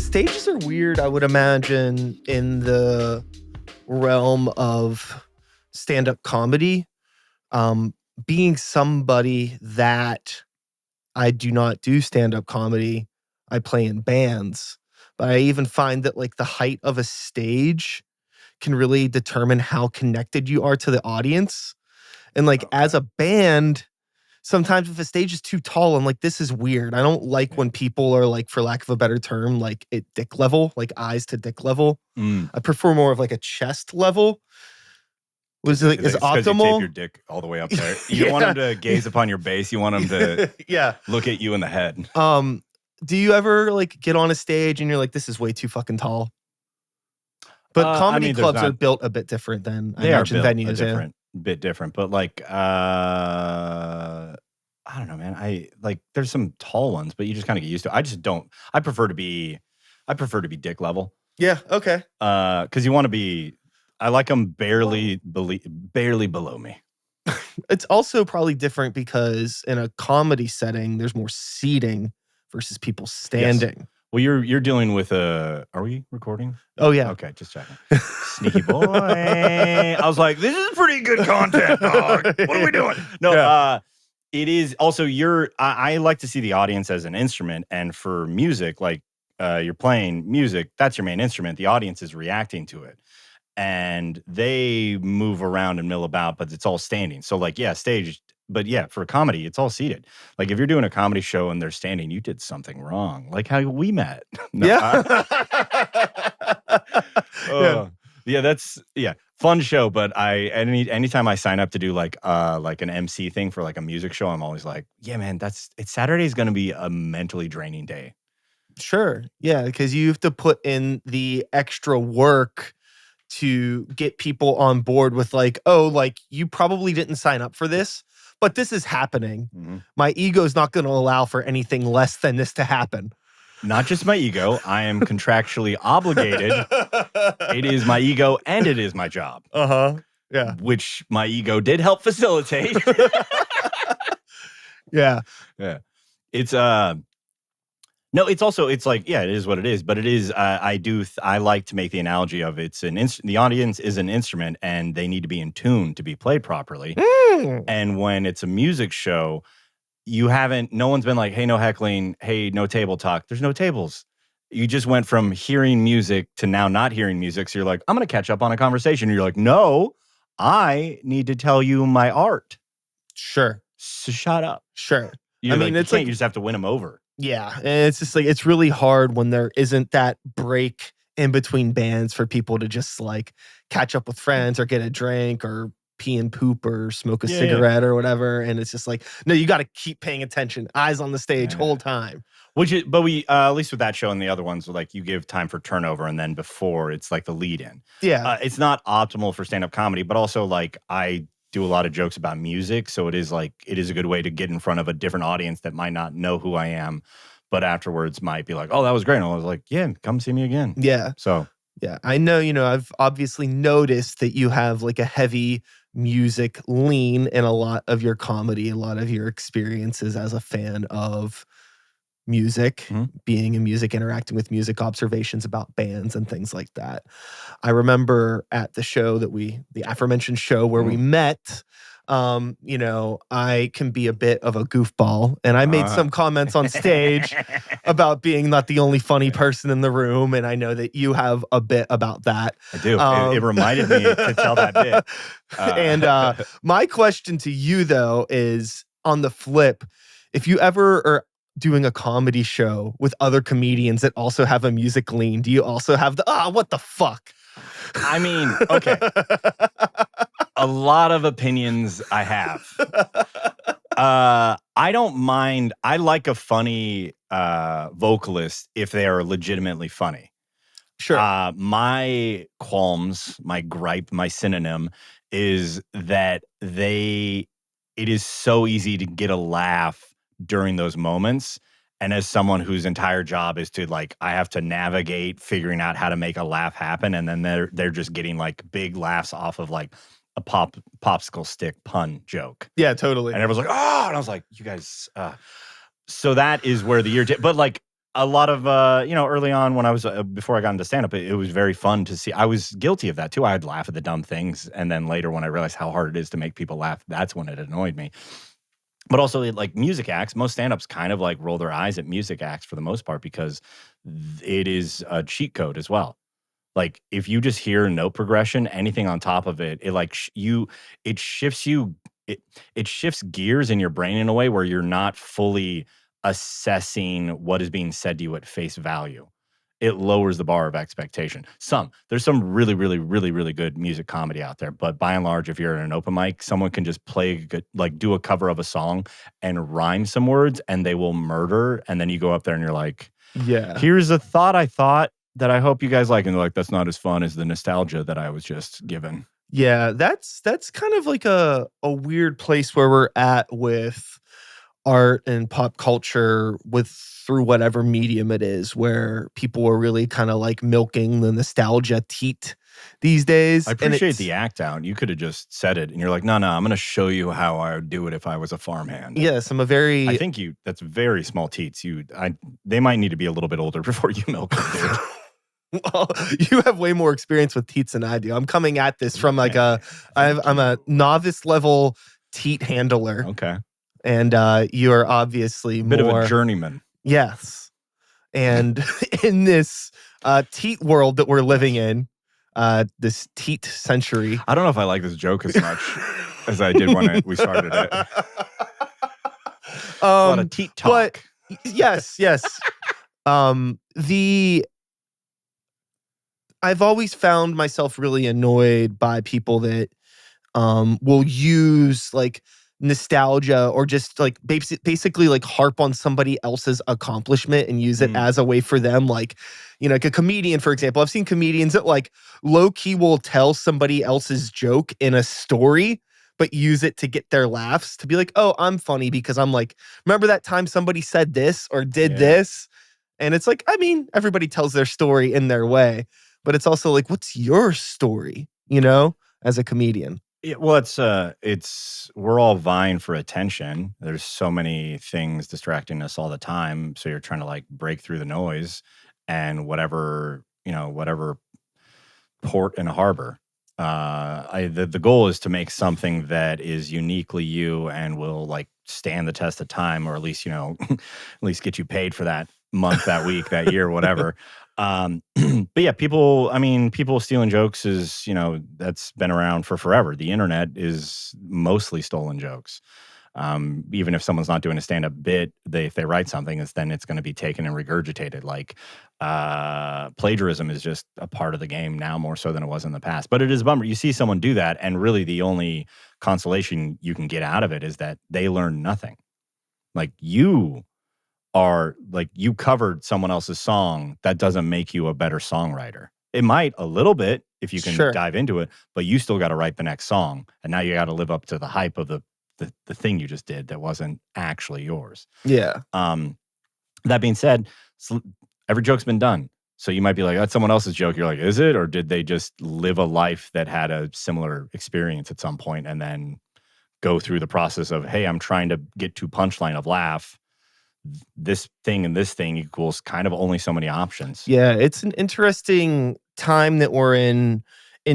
Stages are weird, I would imagine, in the realm of stand-up comedy. Um, Being somebody that I do not do stand-up comedy, I play in bands. But I even find that like the height of a stage can really determine how connected you are to the audience. And like as a band, sometimes if a stage is too tall, I'm like, this is weird. I don't like when people are like, for lack of a better term, like at dick level, like eyes to dick level. I prefer more of like a chest level. Was it like, is because you tape your optimal? dick all the way up there. You don't want him to gaze upon your base. You want him to Yeah. look at you in the head. Do you ever like get on a stage and you're like, this is way too fucking tall? But comedy clubs are built a bit different than I imagine venues. Bit different, but like I don't know, man. I like there's some tall ones, but you just kind of get used to it. I just don't. I prefer to be dick level. Yeah. Okay. Because you want to be. I like them barely below me. It's also probably different because in a comedy setting, there's more seating versus people standing. Yes. Well, you're dealing with a. Are we recording? Oh yeah. Okay, just checking. Sneaky boy. I was like, this is pretty good content, dog. What are we doing? No, it is also I like to see the audience as an instrument, and for music, like you're playing music, that's your main instrument. The audience is reacting to it, and they move around and mill about, but it's all standing. So like, yeah, stage. But yeah, for comedy, it's all seated. Like if you're doing a comedy show and they're standing, you did something wrong. Like how we met. That's fun show. But anytime I sign up to do like an MC thing for like a music show, I'm always like, yeah, man, Saturday is going to be a mentally draining day. Sure, yeah, because you have to put in the extra work to get people on board with like, oh, like you probably didn't sign up for this. But this is happening. Mm-hmm. My ego is not going to allow for anything less than this to happen. Not just my ego. I am contractually obligated. It is my ego and it is my job. Yeah. Which my ego did help facilitate. Yeah. Yeah. It's no, it's like, yeah, it is what it is, but it is, I like to make the analogy of the audience is an instrument and they need to be in tune to be played properly. And when it's a music show, no one's been like, hey, no heckling, hey, no table talk. There's no tables. You just went from hearing music to now not hearing music. So you're like, I'm going to catch up on a conversation. And you're like, no, I need to tell you my art. Sure. So shut up. Sure. You just have to win them over. Yeah, and it's just like it's really hard when there isn't that break in between bands for people to just like catch up with friends or get a drink or pee and poop or smoke a cigarette or whatever. And it's just like, no, you got to keep paying attention, eyes on the stage whole time. But we at least with that show and the other ones, like you give time for turnover and then before it's like the lead in. Yeah, it's not optimal for stand up comedy, but also like I do a lot of jokes about music, so it is a good way to get in front of a different audience that might not know who I am, but afterwards might be like, oh, that was great. And I was like, yeah, come see me again. Yeah. So yeah, I know, I've obviously noticed that you have like a heavy music lean in a lot of your comedy, a lot of your experiences as a fan of music, being in music, interacting with music, observations about bands and things like that. I remember at the show the aforementioned show where we met, I can be a bit of a goofball, and I made some comments on stage about being not the only funny person in the room, and I know that you have a bit about that. I do. It reminded me to tell that bit. And my question to you, though, is on the flip, if you ever are doing a comedy show with other comedians that also have a music lean, do you also have what the fuck? I mean, okay. A lot of opinions I have. I don't mind. I like a funny vocalist if they are legitimately funny. Sure. My qualms, my gripe, my synonym is that it is so easy to get a laugh during those moments. And as someone whose entire job is to like, I have to navigate figuring out how to make a laugh happen. And then they're just getting like big laughs off of like a popsicle stick pun joke. Yeah, totally. And everyone's like, oh, and I was like, you guys, so that is where the but like a lot of early on when I was before I got into stand up, it was very fun to see. I was guilty of that too. I'd laugh at the dumb things, and then later when I realized how hard it is to make people laugh, that's when it annoyed me. But also, like music acts, most stand-ups kind of like roll their eyes at music acts for the most part because it is a cheat code as well. Like if you just hear note progression, anything on top of it, it like it shifts you, it it shifts gears in your brain in a way where you're not fully assessing what is being said to you at face value. It lowers the bar of expectation. There's some really, really, really, really good music comedy out there, but by and large, if you're in an open mic, someone can just play good, like do a cover of a song and rhyme some words, and they will murder. And then you go up there and you're like, Yeah. here's a thought I thought that I hope you guys like. And they're like, that's not as fun as the nostalgia that I was just given. Yeah, that's kind of like a weird place where we're at with art and pop culture with through whatever medium it is, where people are really kind of like milking the nostalgia teat these days. I And appreciate it's the act out. You could have just said it and you're like, no, I'm going to show you how I would do it if I was a farmhand. yes, I'm a I very think that's very small teats. They might need to be a little bit older before you milk them, dude. well, you have way more experience with teats than I do. I'm coming at this from like Okay. I'm a novice level teat handler, Okay. and you are obviously Bit more of a journeyman. yes. And in this teat world that we're living in, this teat century. I don't know if I like this joke as much as I did when we started it. A lot of teat talk. But yes. I've always found myself really annoyed by people that will use like nostalgia or just like basically like harp on somebody else's accomplishment and use it as a way for them. Like, like a comedian, for example. I've seen comedians that like low key will tell somebody else's joke in a story, but use it to get their laughs to be like, oh, I'm funny because I'm like, remember that time somebody said this or did this? And it's like, I mean, everybody tells their story in their way, but it's also like, what's your story, as a comedian? Yeah, well, it's we're all vying for attention. There's so many things distracting us all the time. So you're trying to like break through the noise and whatever port and harbor. The goal is to make something that is uniquely you and will like stand the test of time, or at least at least get you paid for that month, that week, that year, whatever. But yeah, people stealing jokes is, that's been around for forever. The internet is mostly stolen jokes. Even if someone's not doing a stand-up bit, if they write something, then it's going to be taken and regurgitated. Like plagiarism is just a part of the game now more so than it was in the past. But it is a bummer. You see someone do that, and really the only consolation you can get out of it is that they learn nothing. Like you covered someone else's song. That doesn't make you a better songwriter. It might a little bit if you can dive into it, but you still got to write the next song, and now you got to live up to the hype of the thing you just did that wasn't actually yours. Yeah. That being said, every joke's been done. So you might be like, that's someone else's joke. You're like, is it? Or did they just live a life that had a similar experience at some point and then go through the process of, hey, I'm trying to get to punchline of laugh. This thing and this thing equals kind of only so many options. Yeah, it's an interesting time that we're in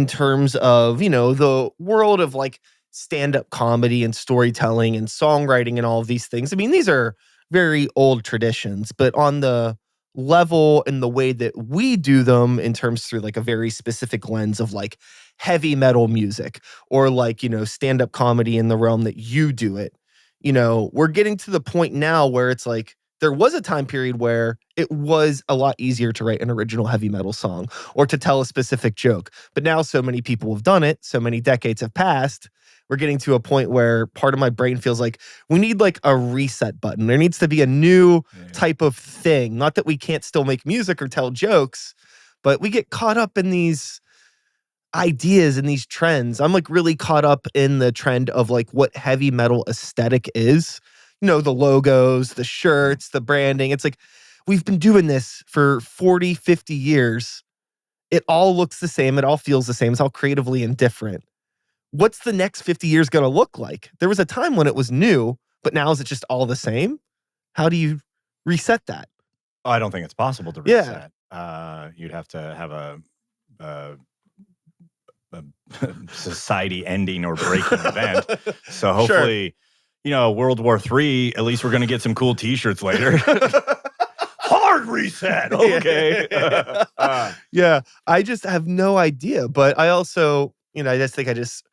terms of, the world of like stand-up comedy and storytelling and songwriting and all of these things. I mean, these are very old traditions, but on the level and the way that we do them in terms through like a very specific lens of like heavy metal music or like, stand-up comedy in the realm that you do it, we're getting to the point now where it's like there was a time period where it was a lot easier to write an original heavy metal song or to tell a specific joke. But now so many people have done it, so many decades have passed. We're getting to a point where part of my brain feels like we need like a reset button. There needs to be a new type of thing. Not that we can't still make music or tell jokes, but we get caught up in these ideas and these trends. I'm like really caught up in the trend of like what heavy metal aesthetic is. The logos, the shirts, the branding. It's like we've been doing this for 40, 50 years. It all looks the same. It all feels the same. It's all creatively indifferent. What's the next 50 years going to look like? There was a time when it was new, but now is it just all the same? How do you reset that? Oh, I don't think it's possible to Yeah. reset. You'd have to have a, a society ending or breaking event. So Sure. hopefully, World War III, at least we're going to get some cool T-shirts later. Hard reset. Okay. Yeah, I just have no idea, but I also, I just think I just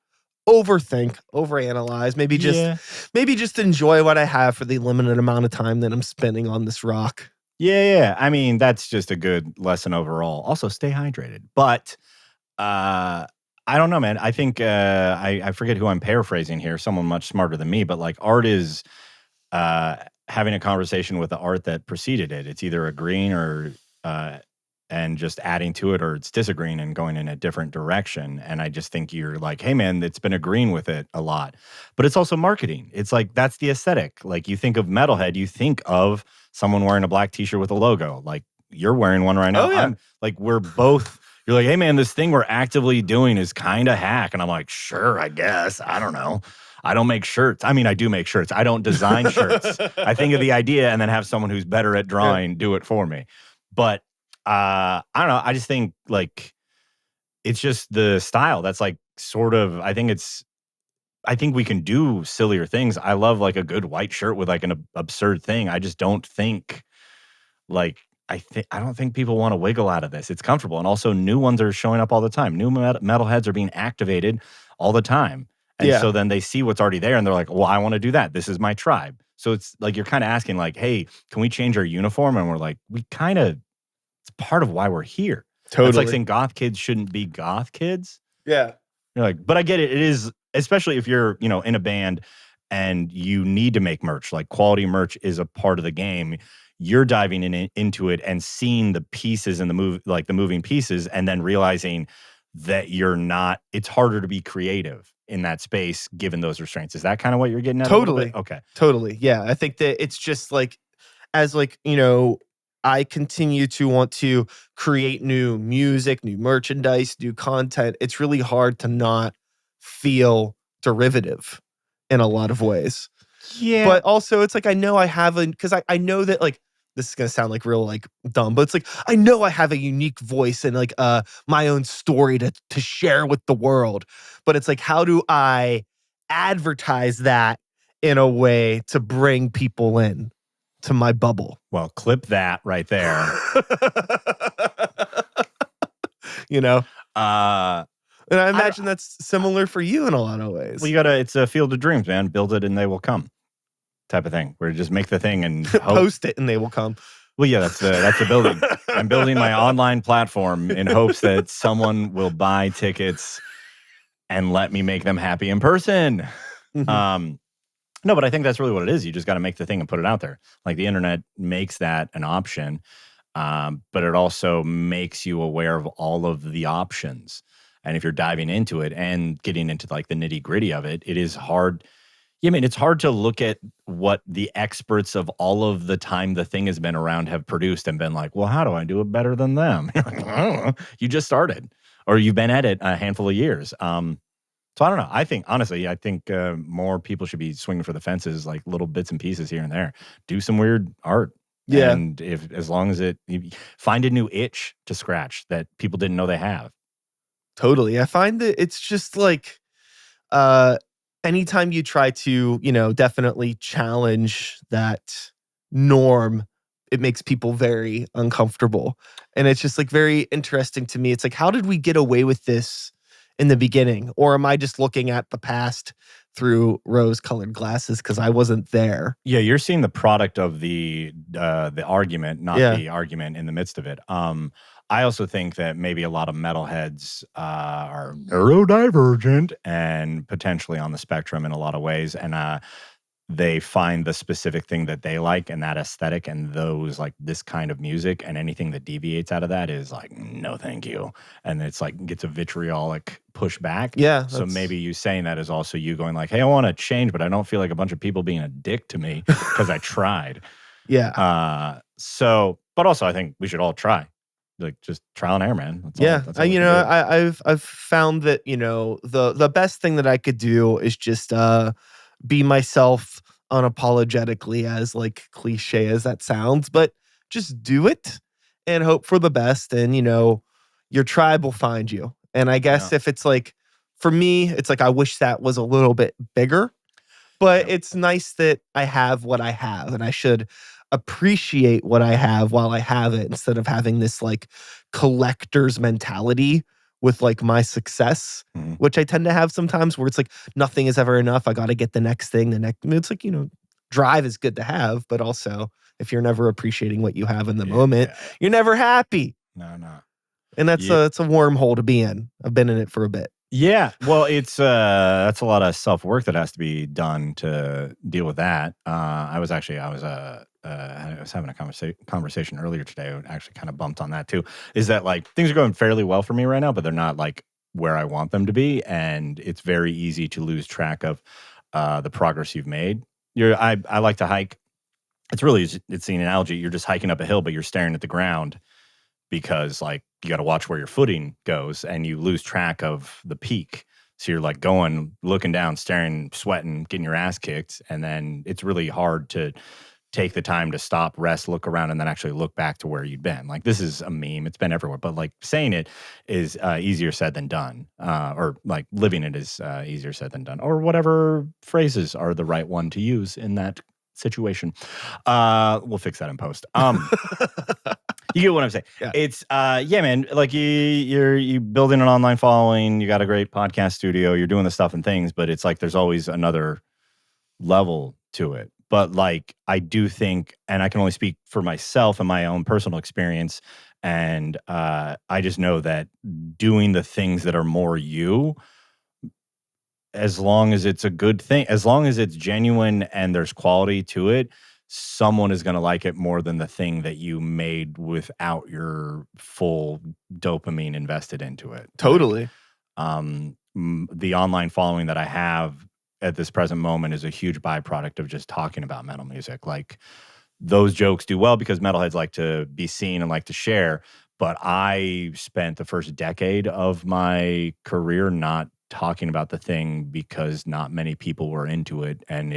overthink, overanalyze, Yeah. maybe just enjoy what I have for the limited amount of time that I'm spending on this rock. Yeah. I mean, that's just a good lesson overall. Also, stay hydrated. But I don't know, man. I think I forget who I'm paraphrasing here. Someone much smarter than me, but like art is uh, having a conversation with the art that preceded it. It's either agreeing or and just adding to it, or it's disagreeing and going in a different direction. And I just think you're like, hey, man, it's been agreeing with it a lot, but it's also marketing. It's like that's the aesthetic. Like you think of metalhead, you think of someone wearing a black T-shirt with a logo. Like you're wearing one right now. Oh, yeah. I'm like, we're both. You're like, hey, man, this thing we're actively doing is kind of hack. And I'm like, sure, I guess. I don't know. I don't make shirts. I mean, I do make shirts. I don't design shirts. I think of the idea and then have someone who's better at drawing do it for me. But I don't know. I just think like it's just the style that's like sort of. I think we can do sillier things. I love like a good white shirt with like an absurd thing. I just don't think like I don't think people want to wiggle out of this. It's comfortable, and also new ones are showing up all the time. New metalheads are being activated all the time, and Yeah. so then they see what's already there, and they're like, "Well, I want to do that. This is my tribe." So it's like you're kind of asking, like, "Hey, can we change our uniform?" And we're like, "We kind of. It's part of why we're here." That's like Totally. saying goth kids shouldn't be goth kids. Yeah. You're like, but I get it. It is, especially if you're, in a band and you need to make merch. Like quality merch is a part of the game. You're diving into it and seeing the pieces and the moving pieces, and then realizing that you're not. It's harder to be creative in that space given those restraints. Is that kind of what you're getting at? A little bit? Totally. Okay. Totally. Yeah. I think that it's just like, as like, I continue to want to create new music, new merchandise, new content. It's really hard to not feel derivative in a lot of ways. Yeah. But also it's like I know I have a because I know that like this is gonna sound like real like dumb, but it's like I know I have a unique voice and like my own story to share with the world. But it's like how do I advertise that in a way to bring people in to my bubble? Well, clip that right there. you know? Uh And I imagine that's similar for you in a lot of ways. Well, it's a field of dreams, man. Build it and they will come type of thing. Where you just make the thing and hope. Post it and they will come. Well, yeah, that's the building. I'm building my online platform in hopes that someone will buy tickets and let me make them happy in person. Mhm. No, but I think that's really what it is. You just got to make the thing and put it out there. Like the internet makes that an option, but it also makes you aware of all of the options. And if you're diving into it and getting into like the nitty gritty of it, it is hard. Yeah, I mean, it's hard to look at what the experts of all of the time the thing has been around have produced and been like, well, how do I do it better than them? You're like, I don't know. You just started or you've been at it a handful of years. So I don't know. I think, honestly, more people should be swinging for the fences, like little bits and pieces here and there. Do some weird art. Yeah. And as long as you find a new itch to scratch that people didn't know they have. Totally. I find that it's just like uh anytime you try to, definitely challenge that norm, it makes people very uncomfortable. And it's just like very interesting to me. It's like, how did we get away with this in the beginning? Or am I just looking at the past through rose-colored glasses because I wasn't there? Yeah, you're seeing the product of the argument, not Yeah. the argument in the midst of it. I also think that maybe a lot of metalheads are neurodivergent and potentially on the spectrum in a lot of ways, and they find the specific thing that they like and that aesthetic and those like this kind of music, and anything that deviates out of that is like no thank you, and it's like gets a vitriolic pushback. Yeah. So maybe you saying that is also you going like, hey, I want to change, but I don't feel like a bunch of people being a dick to me because I tried. Yeah. But also I think we should all try, like just trial and error, man. That's Yeah. all we can do. I've found that, the best thing that I could do is just be myself unapologetically, as like cliche as that sounds, but just do it and hope for the best. And, your tribe will find you. And I guess Yeah. if it's like, for me, it's like, I wish that was a little bit bigger, but Yep. it's nice that I have what I have and I should appreciate what I have while I have it instead of having this like collector's mentality with like my success, Mhm. which I tend to have sometimes where it's like nothing is ever enough. I got to get the next thing, the next. It's like, drive is good to have, but also if you're never appreciating what you have in the moment, Yeah. you're never happy. No. And Yeah. it's a wormhole to be in. I've been in it for a bit. Yeah, well, it's that's a lot of self work that has to be done to deal with that. I was having a conversation earlier today. I actually kind of bumped on that too. Is that like things are going fairly well for me right now, but they're not like where I want them to be, and it's very easy to lose track of the progress you've made. I like to hike. It's an analogy. You're just hiking up a hill, but you're staring at the ground because like you got to watch where your footing goes and you lose track of the peak. So you're like looking down, staring, sweating, getting your ass kicked. And then it's really hard to take the time to stop, rest, look around, and then actually look back to where you'd been. Like this is a meme. It's been everywhere, but like saying it is easier said than done, or like living it is easier said than done, or whatever phrases are the right one to use in that situation. We'll fix that in post. You get what I'm saying. Yeah. It's yeah, man. Like you building an online following. You got a great podcast studio. You're doing the stuff and things, but it's like there's always another level to it. But like I do think, and I can only speak for myself and my own personal experience, and I just know that doing the things that are more you, as long as it's a good thing, as long as it's genuine and there's quality to it, someone is going to like it more than the thing that you made without your full dopamine invested into it. Totally. The online following that I have at this present moment is a huge byproduct of just talking about metal music. Like those jokes do well because metalheads like to be seen and like to share. But I spent the first decade of my career not talking about the thing because not many people were into it. And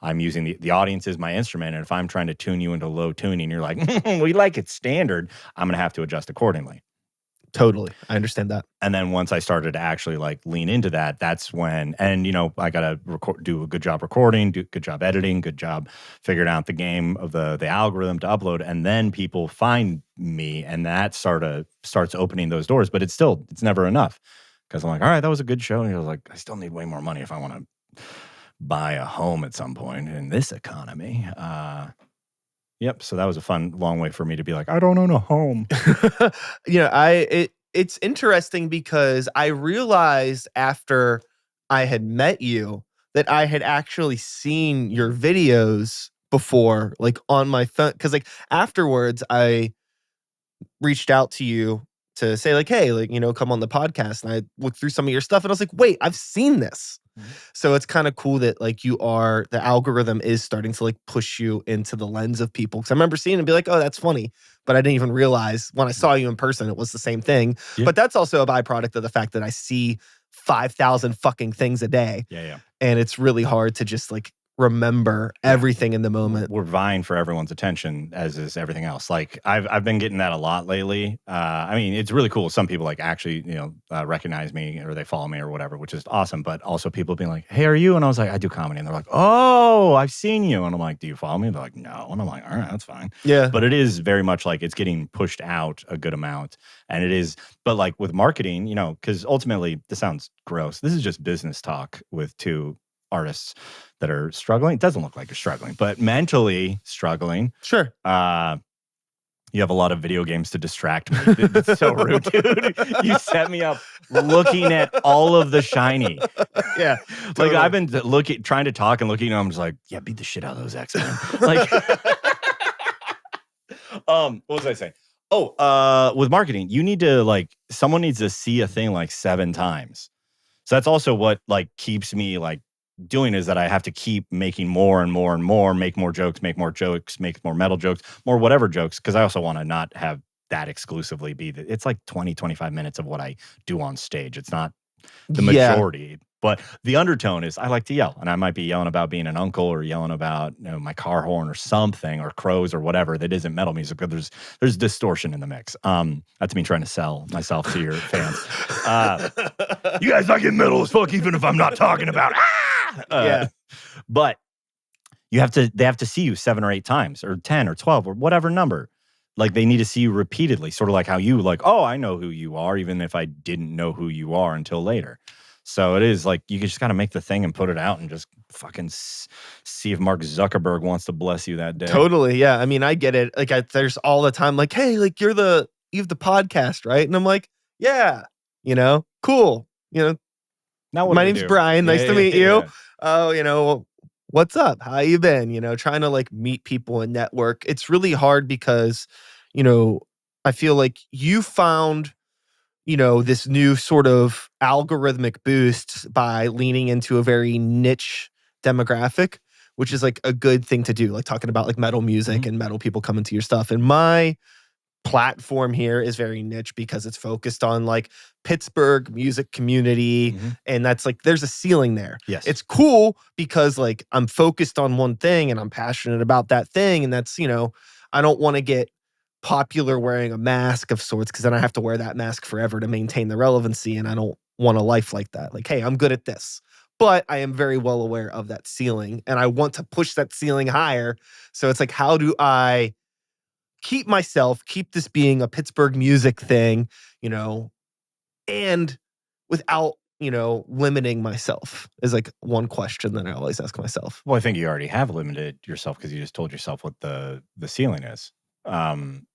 I'm using the audience is my instrument. And if I'm trying to tune you into low tuning, you're like, we like it standard, I'm going to have to adjust accordingly. Totally. I understand that. And then once I started to actually like lean into that, that's when, and I got to do a good job recording, do a good job editing, good job figuring out the game of the algorithm to upload. And then people find me and that starts opening those doors, but it's never enough. Cause I'm like, all right, that was a good show. And I was like, I still need way more money if I want to buy a home at some point in this economy. Yep. So that was a fun, long way for me to be like, I don't own a home. It's interesting because I realized after I had met you that I had actually seen your videos before, like on my phone. Cause like afterwards, I reached out to you to say like, hey, like, come on the podcast. And I looked through some of your stuff and I was like, wait, I've seen this. Mm-hmm. So it's kind of cool that like the algorithm is starting to like push you into the lens of people. Cause I remember seeing it and be like, oh, that's funny. But I didn't even realize when I saw you in person, it was the same thing. Yeah. But that's also a byproduct of the fact that I see 5,000 fucking things a day. Yeah. And it's really hard to just like remember everything in the moment. We're vying for everyone's attention, as is everything else. Like I've been getting that a lot lately. I mean, it's really cool. Some people like actually, recognize me or they follow me or whatever, which is awesome. But also people being like, "Hey, are you?" And I was like, "I do comedy." And they're like, "Oh, I've seen you." And I'm like, "Do you follow me?" They're like, "No." And I'm like, "All right, that's fine." Yeah. But it is very much like it's getting pushed out a good amount, and it is. But like with marketing, because ultimately this sounds gross. This is just business talk with two artists that are struggling. It doesn't look like you're struggling, but mentally struggling. Sure. You have a lot of video games to distract me. It's so rude, dude. You set me up looking at all of the shiny. Yeah. Totally. Like I've been trying to talk and looking, and I'm just like, yeah, beat the shit out of those X-Men. Like, what was I saying? Oh, with marketing, you need to someone needs to see a thing like 7 times. So that's also what keeps me doing is that I have to keep making more and more and more, make more jokes, make more metal jokes, more whatever jokes. Cause I also want to not have that exclusively be it's like 20, 25 minutes of what I do on stage. It's not the majority. But the undertone is I like to yell, and I might be yelling about being an uncle or yelling about my car horn or something or crows or whatever that isn't metal music, but there's distortion in the mix. That's me trying to sell myself to your fans. You guys not getting metal as fuck even if I'm not talking about Yeah. But they have to see you 7 or 8 times or 10 or 12 or whatever number. Like they need to see you repeatedly, sort of like how you like, oh, I know who you are, even if I didn't know who you are until later. So it is like you just got to make the thing and put it out and just fucking see if Mark Zuckerberg wants to bless you that day. Totally. Yeah. I mean, I get it. Like, there's all the time, like, hey, like you have the podcast, right? And I'm like, yeah, cool. Now My name's Brian. Nice to meet you. Yeah. Oh, what's up? How you been? Trying to like meet people and network. It's really hard because, I feel like you found this new sort of algorithmic boost by leaning into a very niche demographic, which is like a good thing to do, like talking about like metal music and metal people coming to your stuff. And my platform here is very niche because it's focused on like Pittsburgh music community. And that's like, there's a ceiling there. Yes. It's cool because like I'm focused on one thing and I'm passionate about that thing. And that's, I don't want to get popular wearing a mask of sorts because then I have to wear that mask forever to maintain the relevancy. And I don't want a life like that. Like, hey, I'm good at this. But I am very well aware of that ceiling and I want to push that ceiling higher. So it's like, how do I keep this being a Pittsburgh music thing, and without, limiting myself is like one question that I always ask myself. Well, I think you already have limited yourself because you just told yourself what the ceiling is. I'm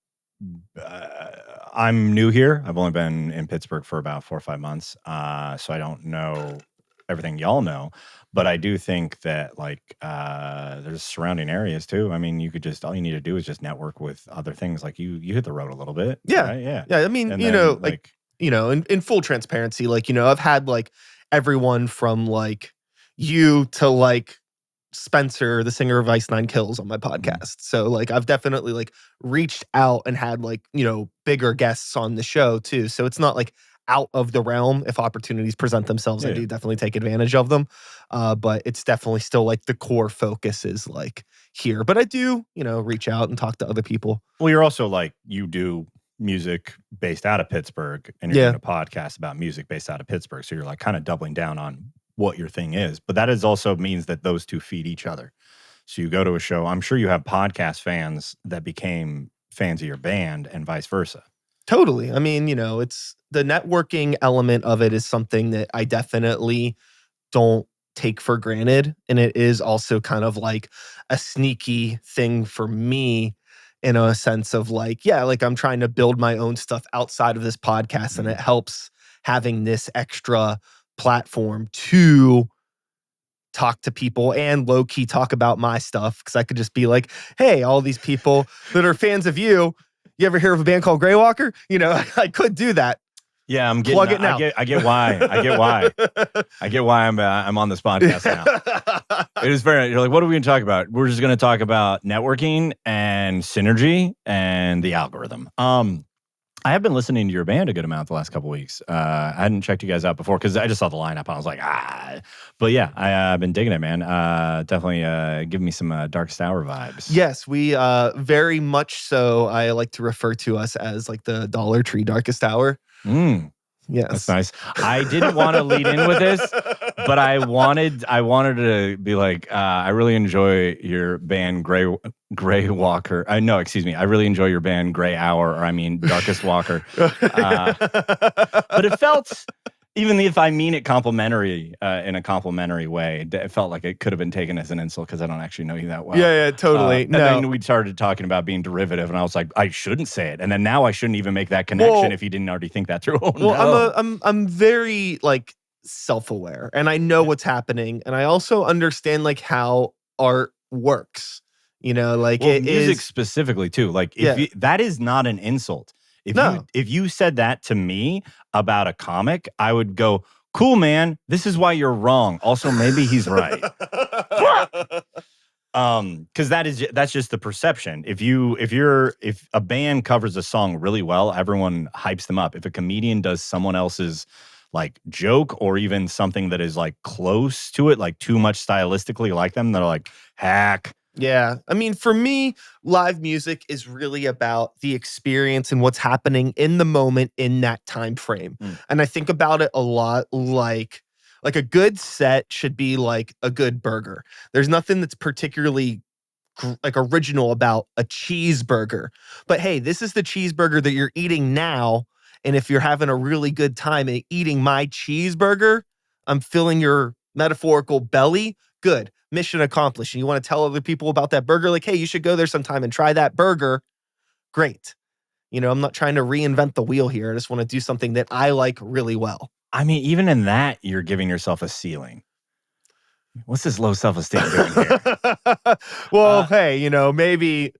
new here. I've only been in Pittsburgh for about 4 or 5 months. So I don't know everything y'all know, but I do think that like there's surrounding areas too. I mean, all you need to do is just network with other things. Like you hit the road a little bit. Yeah. Right? Yeah. Yeah. I mean, in full transparency, like, I've had like everyone from like you to like Spencer, the singer of Ice Nine Kills on my podcast. So like I've definitely like reached out and had like, bigger guests on the show too. So it's not like out of the realm. If opportunities present themselves, I do definitely take advantage of them. But it's definitely still like the core focus is like here. But I do, reach out and talk to other people. Well, you're also like, you do music based out of Pittsburgh and you're doing a podcast about music based out of Pittsburgh. So you're like kind of doubling down on what your thing is. But that is also means that those two feed each other. So you go to a show, I'm sure you have podcast fans that became fans of your band and vice versa. Totally. I mean, it's the networking element of it is something that I definitely don't take for granted. And it is also kind of like a sneaky thing for me in a sense of like, yeah, like I'm trying to build my own stuff outside of this podcast and it helps having this extra platform to talk to people and low-key talk about my stuff because I could just be like, hey, all these people that are fans of you ever hear of a band called Greywalker? I could do that. Yeah, I'm getting. Plug it now. I get why. I get why I'm on this podcast now. It is very. You're like, what are we going to talk about? We're just going to talk about networking and synergy and the algorithm. I have been listening to your band a good amount the last couple of weeks. I hadn't checked you guys out before because I just saw the lineup and I was like, But yeah, I've been digging it, man. Definitely giving me some Darkest Hour vibes. Yes, we very much so. I like to refer to us as like the Dollar Tree Darkest Hour. Yes, that's nice. I didn't want to lead in with this, but I wanted to be like, I really enjoy your band Gray Walker. No, excuse me. I really enjoy your band Gray Hour, or I mean Darkest Walker. But it felt, even if I mean it complimentary in a complimentary way, it felt like it could have been taken as an insult because I don't actually know you that well. Yeah, totally. And then we started talking about being derivative, and I was like, I shouldn't say it. And then now I shouldn't even make that connection if you didn't already think that through. I'm very like self-aware, and I know what's happening, and I also understand like how art works. Like music specifically too. Like that is not an insult. If you said that to me about a comic, I would go, cool, man, this is why you're wrong. Also, maybe he's right. Because that's just the perception. If a band covers a song really well, everyone hypes them up. If a comedian does someone else's like joke or even something that is like close to it, like too much stylistically like them, they're like, hack. Yeah. I mean, for me, live music is really about the experience and what's happening in the moment in that time frame. And I think about it a lot like a good set should be like a good burger. There's nothing that's particularly like original about a cheeseburger. But hey, this is the cheeseburger that you're eating now, and if you're having a really good time at eating my cheeseburger, I'm filling your metaphorical belly. Good. Mission accomplished. And you want to tell other people about that burger, like, hey, you should go there sometime and try that burger. Great. I'm not trying to reinvent the wheel here. I just want to do something that I like really well. I mean, even in that, you're giving yourself a ceiling. What's this low self-esteem doing here? Well, hey, maybe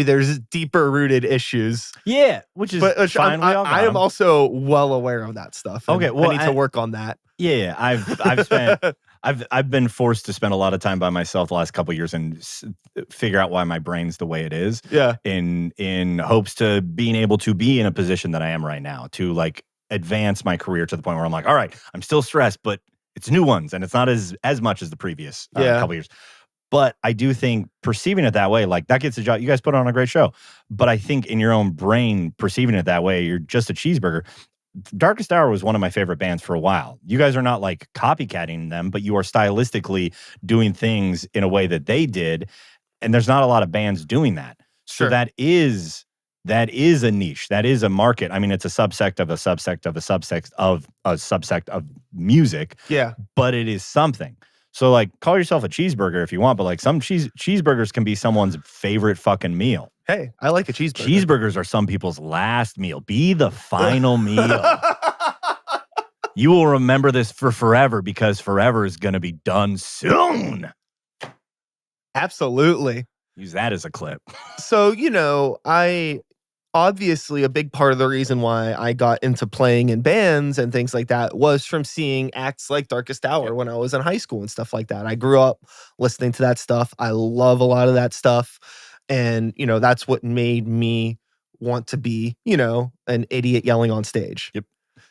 there's deeper rooted issues. Yeah, which is fine. I am also well aware of that stuff. Okay, well, I need to work on that. Yeah, I've been forced to spend a lot of time by myself the last couple of years and figure out why my brain's the way it is. Yeah, in hopes to being able to be in a position that I am right now to like advance my career to the point where I'm like, all right, I'm still stressed, but it's new ones and it's not as much as the previous couple years. But I do think perceiving it that way, like that gets the job. You guys put on a great show. But I think in your own brain, perceiving it that way, you're just a cheeseburger. Darkest Hour was one of my favorite bands for a while. You guys are not like copycatting them, but you are stylistically doing things in a way that they did. And there's not a lot of bands doing that. Sure. So that is a niche. That is a market. I mean, it's a subsect of a subsect of a subsect of a subsect of music. Yeah. But it is something. So like call yourself a cheeseburger if you want, but like some cheeseburgers can be someone's favorite fucking meal. Hey, I like a cheeseburger. Cheeseburgers are some people's last meal. Be the final meal. You will remember this for forever because forever is going to be done soon. Absolutely. Use that as a clip. So, obviously a big part of the reason why I got into playing in bands and things like that was from seeing acts like Darkest Hour when I was in high school and stuff like that. I grew up listening to that stuff. I love a lot of that stuff. And, that's what made me want to be, an idiot yelling on stage. Yep.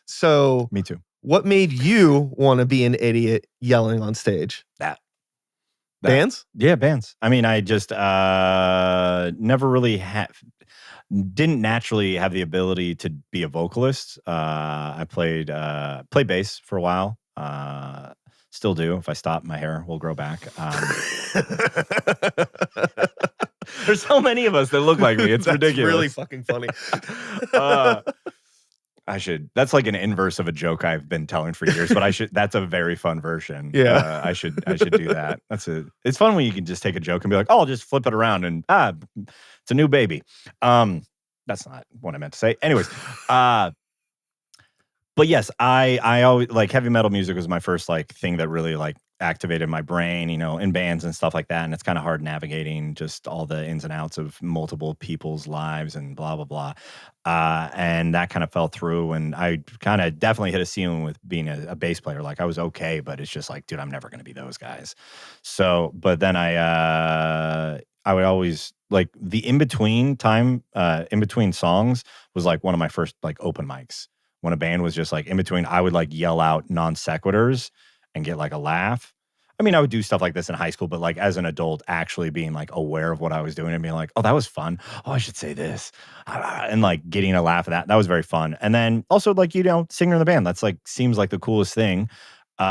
So me too. What made you want to be an idiot yelling on stage? That. Bands? Yeah, bands. I mean, I just never really didn't naturally have the ability to be a vocalist. I played bass for a while. Still do. If I stop, my hair will grow back. There's so many of us that look like me. It's ridiculous. Really fucking funny. That's like an inverse of a joke I've been telling for years, but that's a very fun version. Yeah. I should do that. It's fun when you can just take a joke and be like, oh, I'll just flip it around and it's a new baby. That's not what I meant to say. Anyways, but yes, I always like heavy metal music was my first like thing that really like activated my brain, in bands and stuff like that. And it's kind of hard navigating just all the ins and outs of multiple people's lives and blah, blah, blah. And that kind of fell through. And I kind of definitely hit a ceiling with being a bass player. Like I was okay, but it's just like, dude, I'm never going to be those guys. So, but then I would always like the in-between time, in between songs was like one of my first like open mics. When a band was just like in between, I would like yell out non sequiturs and get like a laugh. I mean, I would do stuff like this in high school, but like as an adult, actually being like aware of what I was doing and being like, oh, that was fun. Oh, I should say this. And like getting a laugh at that was very fun. And then also like, singer in the band, that's like, seems like the coolest thing. So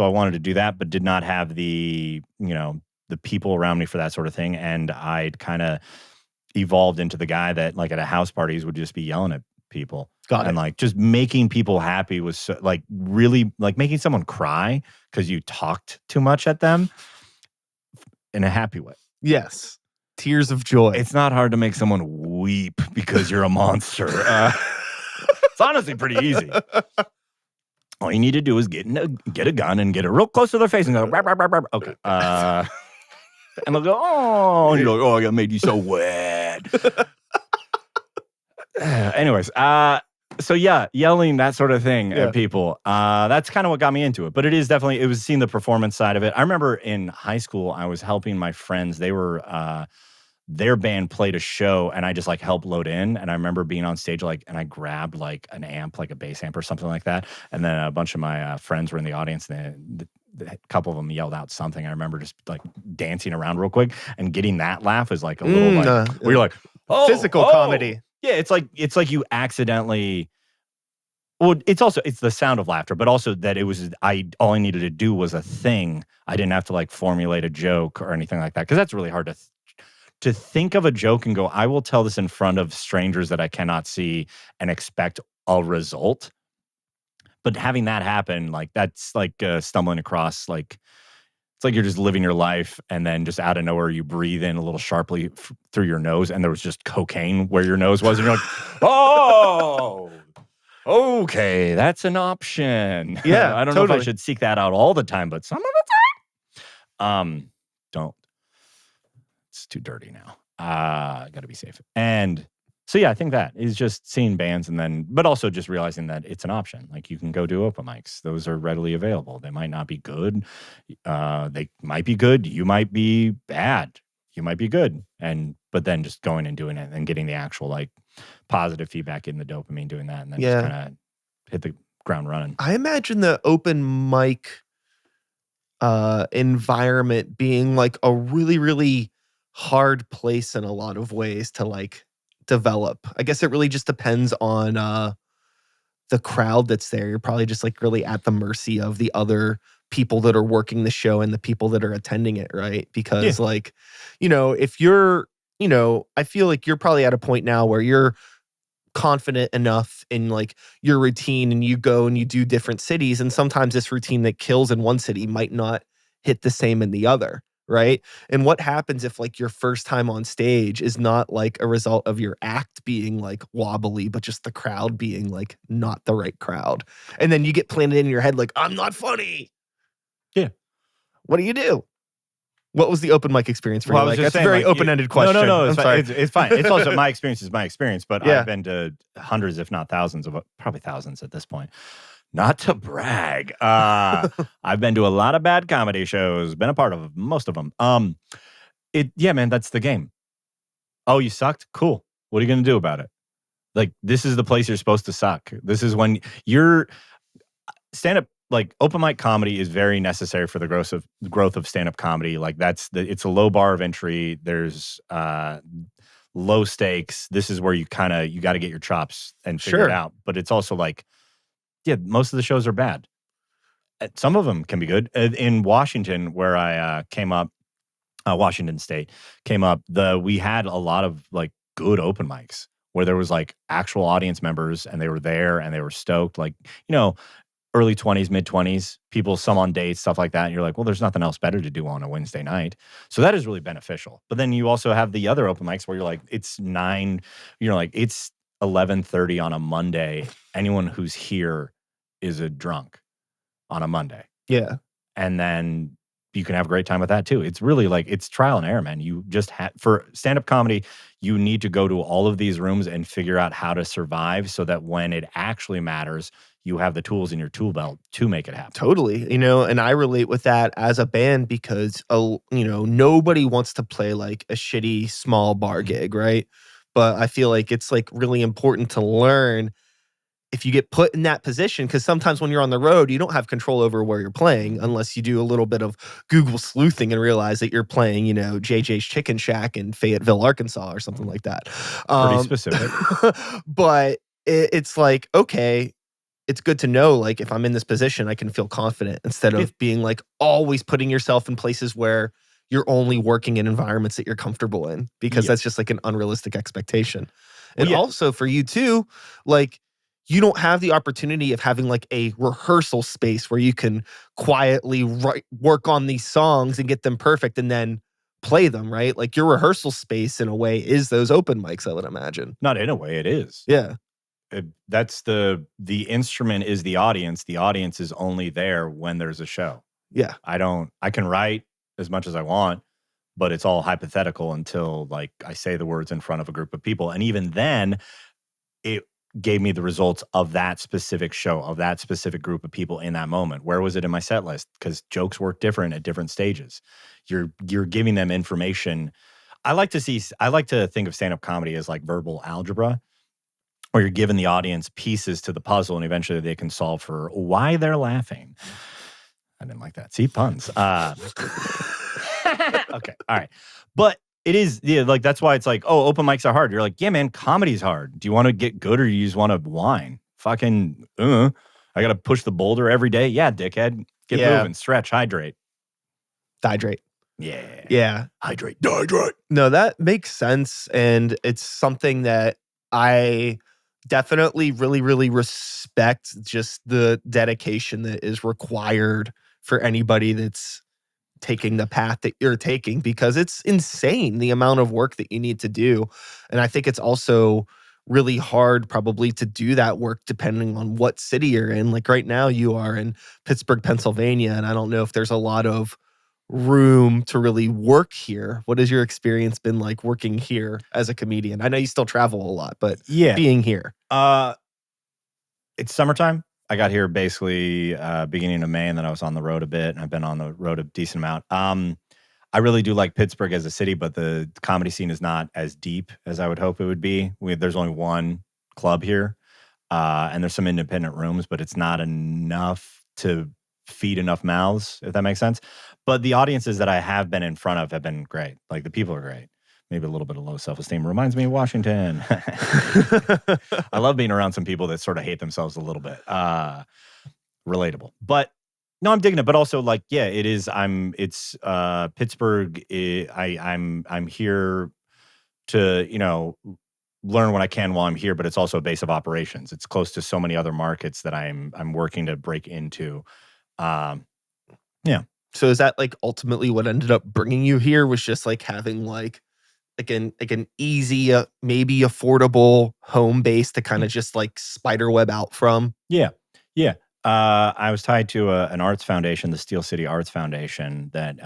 I wanted to do that, but did not have the people around me for that sort of thing. And I'd kind of evolved into the guy that like at a house parties would just be yelling at people. And like just making people happy was so, like really like making someone cry because you talked too much at them in a happy way. Yes. Tears of joy. It's not hard to make someone weep because you're a monster. It's honestly pretty easy. All you need to do is get a gun and get it real close to their face and go, rah, rah, rah, rah. Okay. And they'll go, oh, and you're like, oh, I made you so wet. Anyways, so yeah, yelling, that sort of thing at people. That's kind of what got me into it. But it was seeing the performance side of it. I remember in high school, I was helping my friends. They were their band played a show and I just like helped load in. And I remember being on stage and I grabbed like an amp, like a bass amp or something like that. And then a bunch of my friends were in the audience and a couple of them yelled out something. I remember just like dancing around real quick and getting that laugh is like a little where you're like, oh, physical comedy. Yeah, it's like you accidentally. Well, it's the sound of laughter, but also that all I needed to do was a thing. I didn't have to like formulate a joke or anything like that, because that's really hard to think of a joke and go, I will tell this in front of strangers that I cannot see and expect a result. But having that happen, like that's like stumbling across, like it's like you're just living your life and then just out of nowhere you breathe in a little sharply through your nose and there was just cocaine where your nose was and you're like, oh. Okay, that's an option. Yeah, I don't know if I should seek that out all the time, but some of the time, don't. It's too dirty now. Got to be safe. And so, yeah, I think that is just seeing bands but also just realizing that it's an option. Like you can go do open mics. Those are readily available. They might not be good. They might be good. You might be bad. You might be good. But then just going and doing it and getting the actual like positive feedback, getting the dopamine, doing that, and then just kind of hit the ground running. I imagine the open mic environment being like a really, really hard place in a lot of ways to like develop. I guess it really just depends on the crowd that's there. You're probably just like really at the mercy of the other people that are working the show and the people that are attending it, right? Because like, if you're, I feel like you're probably at a point now where you're confident enough in like your routine and you go and you do different cities, and sometimes this routine that kills in one city might not hit the same in the other, right? And what happens if like your first time on stage is not like a result of your act being like wobbly, but just the crowd being like not the right crowd, and then you get planted in your head like, I'm not funny. Yeah. What do you do? What was the open mic experience for you? Like, that's a very open-ended question. No, I'm sorry. It's fine. It's also my experience is my experience, but I've been to hundreds, if not thousands probably thousands at this point. Not to brag. I've been to a lot of bad comedy shows, been a part of most of them. Man, that's the game. Oh, you sucked? Cool. What are you going to do about it? Like, this is the place you're supposed to suck. This is when you're stand-up. Like open mic comedy is very necessary for the growth of stand-up comedy. Like it's a low bar of entry. There's low stakes. This is where you got to get your chops and figure it out. But it's also like, most of the shows are bad. Some of them can be good. In Washington, where I came up, Washington State came up, we had a lot of like good open mics where there was like actual audience members and they were there and they were stoked. Like, early 20s, mid 20s, people, some on dates, stuff like that. And you're like, well, there's nothing else better to do on a Wednesday night. So that is really beneficial. But then you also have the other open mics where you're like, it's 9, it's 11:30 on a Monday. Anyone who's here is a drunk on a Monday. Yeah. And then you can have a great time with that too. It's really like, it's trial and error, man. You just for stand-up comedy, you need to go to all of these rooms and figure out how to survive so that when it actually matters, you have the tools in your tool belt to make it happen. Totally. And I relate with that as a band because, nobody wants to play like a shitty small bar gig, right? But I feel like it's like really important to learn if you get put in that position, because sometimes when you're on the road, you don't have control over where you're playing unless you do a little bit of Google sleuthing and realize that you're playing, JJ's Chicken Shack in Fayetteville, Arkansas or something like that. Pretty specific. But it's like, okay, it's good to know, like, if I'm in this position, I can feel confident instead of being like always putting yourself in places where you're only working in environments that you're comfortable in, because that's just like an unrealistic expectation. And also for you too, like, you don't have the opportunity of having like a rehearsal space where you can quietly work on these songs and get them perfect and then play them, right? Like your rehearsal space in a way is those open mics, I would imagine. Not in a way, it is. Yeah. That's the instrument is the audience. The audience is only there when there's a show. Yeah. I can write as much as I want, but it's all hypothetical until like I say the words in front of a group of people. And even then it gave me the results of that specific show, of that specific group of people in that moment. Where was it in my set list? Because jokes work different at different stages. You're giving them information. I like to think of stand-up comedy as like verbal algebra, where you're giving the audience pieces to the puzzle, and eventually they can solve for why they're laughing. I didn't like that. See, puns. Okay, all right. But it is, yeah, like that's why it's like, oh, open mics are hard. You're like, yeah, man, comedy's hard. Do you want to get good or you just want to whine? Fucking, I got to push the boulder every day. Yeah, dickhead. Get Yeah. moving, stretch, hydrate. Hydrate. Yeah. Yeah. Hydrate, dehydrate. No, that makes sense. And it's something that I definitely really, really respect, just the dedication that is required for anybody that's taking the path that you're taking, because it's insane the amount of work that you need to do. And I think it's also really hard probably to do that work depending on what city you're in. Like right now you are in Pittsburgh, Pennsylvania, and I don't know if there's a lot of room to really work here. What has your experience been like working here as a comedian? I know you still travel a lot, but Yeah. being here. It's summertime. I got here basically beginning of May, and then I was on the road a bit, and I've been on the road a decent amount. I really do like Pittsburgh as a city, but the comedy scene is not as deep as I would hope it would be. There's only one club here, and there's some independent rooms, but it's not enough to feed enough mouths, if that makes sense. But the audiences that I have been in front of have been great. Like the people are great. Maybe a little bit of low self-esteem. Reminds me of Washington. I love being around some people that sort of hate themselves a little bit. Relatable. But no, I'm digging it. But also, like, yeah, it is. It's Pittsburgh. I'm here to, learn what I can while I'm here, but it's also a base of operations. It's close to so many other markets that I'm working to break into. Yeah. So is that like ultimately what ended up bringing you here, was just like having like an easy, maybe affordable home base to kind of just like spider web out from? Yeah. Yeah. I was tied to an arts foundation, the Steel City Arts Foundation, that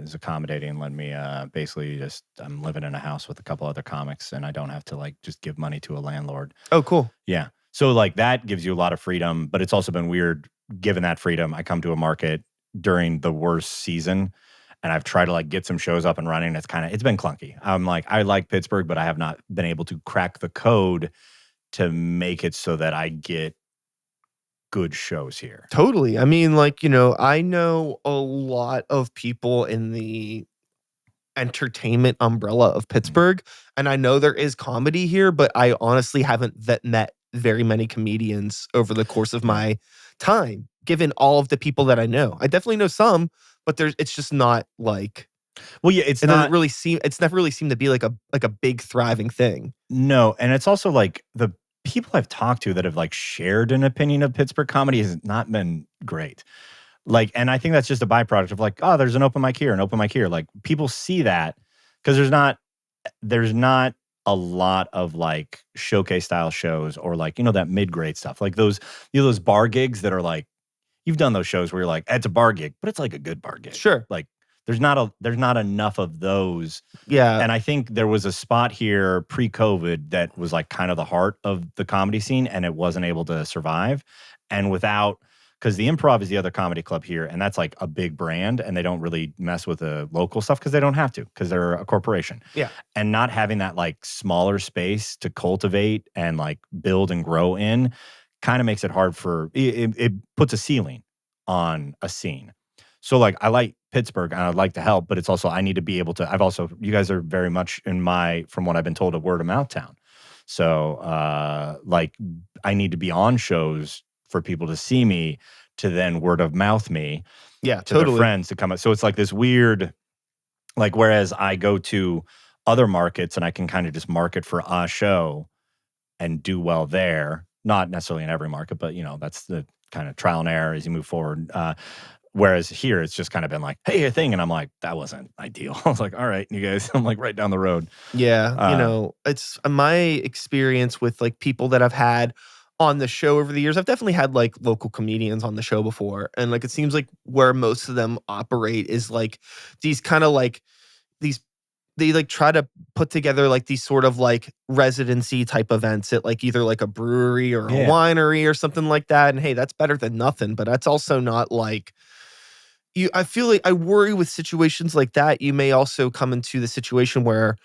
is accommodating and let me basically just, I'm living in a house with a couple other comics, and I don't have to like just give money to a landlord. Oh, cool. Yeah. So like that gives you a lot of freedom, but it's also been weird given that freedom. I come to a market during the worst season, and I've tried to like get some shows up and running. It's been clunky. I'm like, I like Pittsburgh, but I have not been able to crack the code to make it so that I get good shows here. Totally. I mean, like, I know a lot of people in the entertainment umbrella of Pittsburgh, and I know there is comedy here, but I honestly haven't met very many comedians over the course of my time, given all of the people that I know. I definitely know some, but it's just not like, well, yeah, it's never really seemed to be like a big thriving thing. No, and it's also like the people I've talked to that have like shared an opinion of Pittsburgh comedy has not been great. Like, and I think that's just a byproduct of like, oh, there's an open mic here, an open mic here. Like people see that because there's not a lot of like showcase style shows or like, that mid-grade stuff. Like those bar gigs that are like, you've done those shows where you're like, it's a bar gig, but it's like a good bar gig. Sure. Like there's not enough of those. Yeah. And I think there was a spot here pre-COVID that was like kind of the heart of the comedy scene, and it wasn't able to survive. And because the Improv is the other comedy club here, and that's like a big brand, and they don't really mess with the local stuff because they don't have to, because they're a corporation. Yeah. And not having that like smaller space to cultivate and like build and grow in kind of makes it hard it puts a ceiling on a scene. So like I like Pittsburgh and I'd like to help, but it's also, I need to be able to, you guys are very much from what I've been told, a word of mouth town. So like I need to be on shows for people to see me, to then word of mouth me. Yeah, to their friends to come up. So it's like this weird, like, whereas I go to other markets and I can kind of just market for a show and do well there, not necessarily in every market, but that's the kind of trial and error as you move forward. Whereas here, it's just kind of been like, hey, a thing. And I'm like, that wasn't ideal. I was like, all right, you guys, I'm like right down the road. Yeah. It's my experience with like people that I've had on the show over the years. I've definitely had like local comedians on the show before. And like, it seems like where most of them operate is like these kind of like they like try to put together like these sort of like residency type events at like either like a brewery or a winery or something like that. And hey, that's better than nothing, but that's also not like, I feel like I worry with situations like that. You may also come into the situation where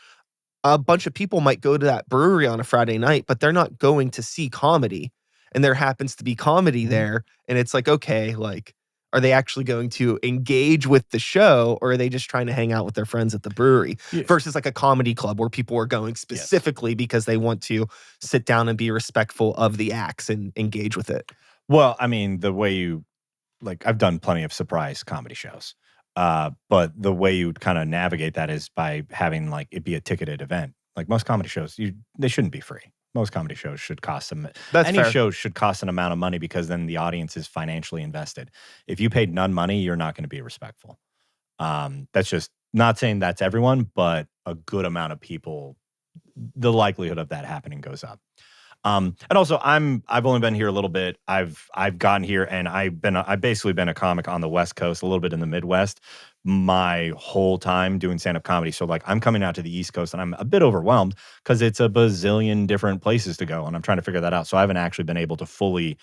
a bunch of people might go to that brewery on a Friday night, but they're not going to see comedy. And there happens to be comedy there. And it's like, okay, like, are they actually going to engage with the show, or are they just trying to hang out with their friends at the brewery versus like a comedy club where people are going specifically because they want to sit down and be respectful of the acts and engage with it? Well, I mean, the way you like, I've done plenty of surprise comedy shows. But the way you kind of navigate that is by having like it be a ticketed event. Like most comedy shows, they shouldn't be free. Most comedy shows should cost them. That's Any fair. show should cost an amount of money because then the audience is financially invested. If you paid none money, you're not going to be respectful. That's just not saying that's everyone, but a good amount of people, the likelihood of that happening goes up. And also I've only been here a little bit. I've gotten here and I've basically been a comic on the West Coast, a little bit in the Midwest, my whole time doing stand-up comedy. So like I'm coming out to the East Coast and I'm a bit overwhelmed because it's a bazillion different places to go and I'm trying to figure that out. So I haven't actually been able to fully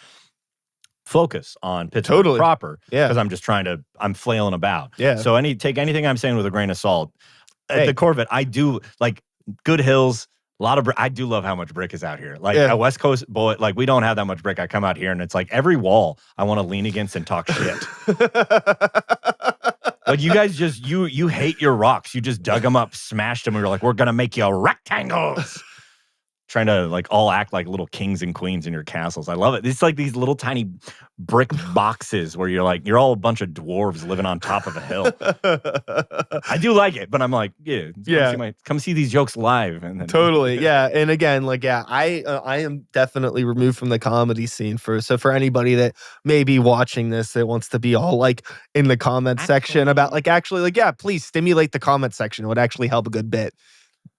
focus on Pittsburgh proper because I'm flailing about. Yeah. So take anything I'm saying with a grain of salt. At the core of it, I do like good hills. A lot of I do love how much brick is out here. Like a West Coast boy, like we don't have that much brick. I come out here and it's like every wall I want to lean against and talk shit. Like you guys just you hate your rocks. You just dug them up, smashed them, and you're like, we're gonna make you rectangles. Trying to like all act like little kings and queens in your castles. I love it. It's like these little tiny brick boxes where you're all a bunch of dwarves living on top of a hill. I do like it, but I'm like, come see these jokes live. And then, totally, yeah. And again, like, I am definitely removed from the comedy scene for anybody that may be watching this that wants to be all like in the comment section about like please stimulate the comment section. It would actually help a good bit.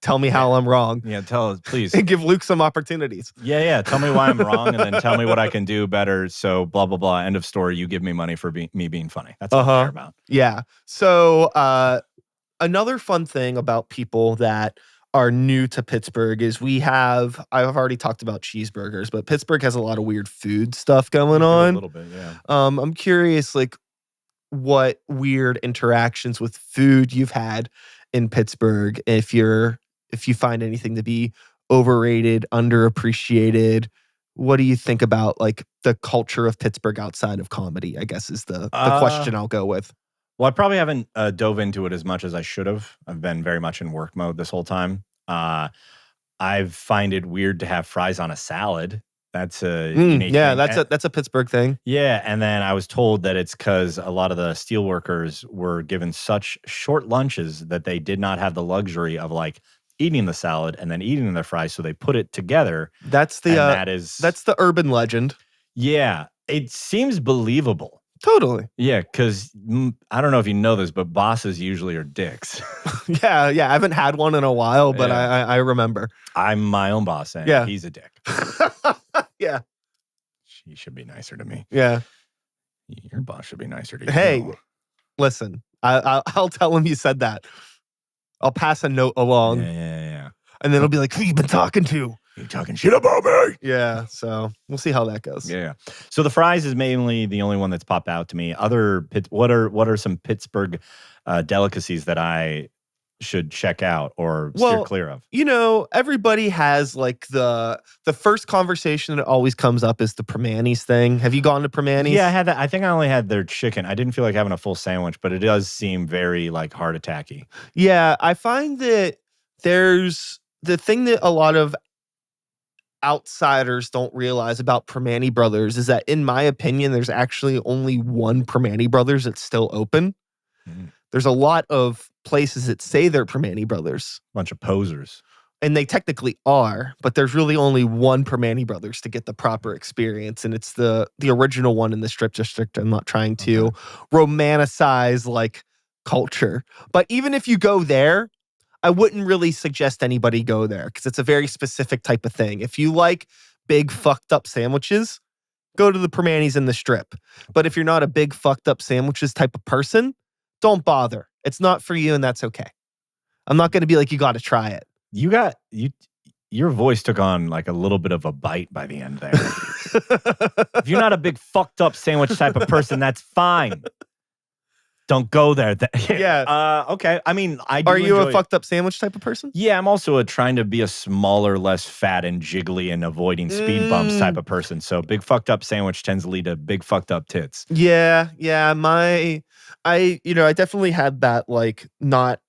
Tell me how I'm wrong. Yeah, tell us, please. And give Luke some opportunities. Yeah. Tell me why I'm wrong, and then tell me what I can do better. So blah, blah, blah. End of story. You give me money for me being funny. That's what I care about. Yeah. So another fun thing about people that are new to Pittsburgh is I've already talked about cheeseburgers, but Pittsburgh has a lot of weird food stuff going on. A little bit, yeah. I'm curious, like, what weird interactions with food you've had in Pittsburgh, if you find anything to be overrated, underappreciated. What do you think about like the culture of Pittsburgh outside of comedy, I guess is the question I'll go with. Well, I probably haven't dove into it as much as I should have. I've been very much in work mode this whole time. I find it weird to have fries on a salad. That's a unique thing. That's a Pittsburgh thing. Yeah, and then I was told that it's because a lot of the steel workers were given such short lunches that they did not have the luxury of like eating the salad and then eating their fries, so they put it together. That's the urban legend. Yeah, it seems believable. Totally. Yeah, because I don't know if you know this, but bosses usually are dicks. Yeah. I haven't had one in a while, but I remember. I'm my own boss, and he's a dick. Yeah. He should be nicer to me. Yeah. Your boss should be nicer to you. Hey, listen, I'll tell him you said that. I'll pass a note along. Yeah. And then it'll be like, who you been talking to? You talking shit about me? Yeah, so we'll see how that goes. Yeah. So the fries is mainly the only one that's popped out to me. What are some Pittsburgh delicacies that I should check out or steer clear of? You know, everybody has like the first conversation that always comes up is the Permanis thing. Have you gone to Permanis? Yeah, I had that. I think I only had their chicken. I didn't feel like having a full sandwich, but it does seem very like heart attacky. Yeah, I find that there's the thing that a lot of outsiders don't realize about Permani Brothers is that, in my opinion, there's actually only one Permani Brothers that's still open. There's a lot of places that say they're Permani Brothers. Bunch of posers. And they technically are, but there's really only one Permani Brothers to get the proper experience, and it's the original one in the Strip District. I'm not trying to romanticize like culture, but even if you go there, I wouldn't really suggest anybody go there because it's a very specific type of thing. If you like big fucked up sandwiches, go to the Permanis in the Strip. But if you're not a big fucked up sandwiches type of person, don't bother. It's not for you, and that's okay. I'm not going to be like, you got to try it. Your voice took on like a little bit of a bite by the end there. If you're not a big fucked up sandwich type of person, that's fine. Don't go there. Yeah. Okay. I mean, I do Are you enjoy a fucked up sandwich type of person? Yeah, I'm also trying to be a smaller, less fat and jiggly and avoiding speed bumps type of person. So big fucked up sandwich tends to lead to big fucked up tits. Yeah. I definitely had that, like, not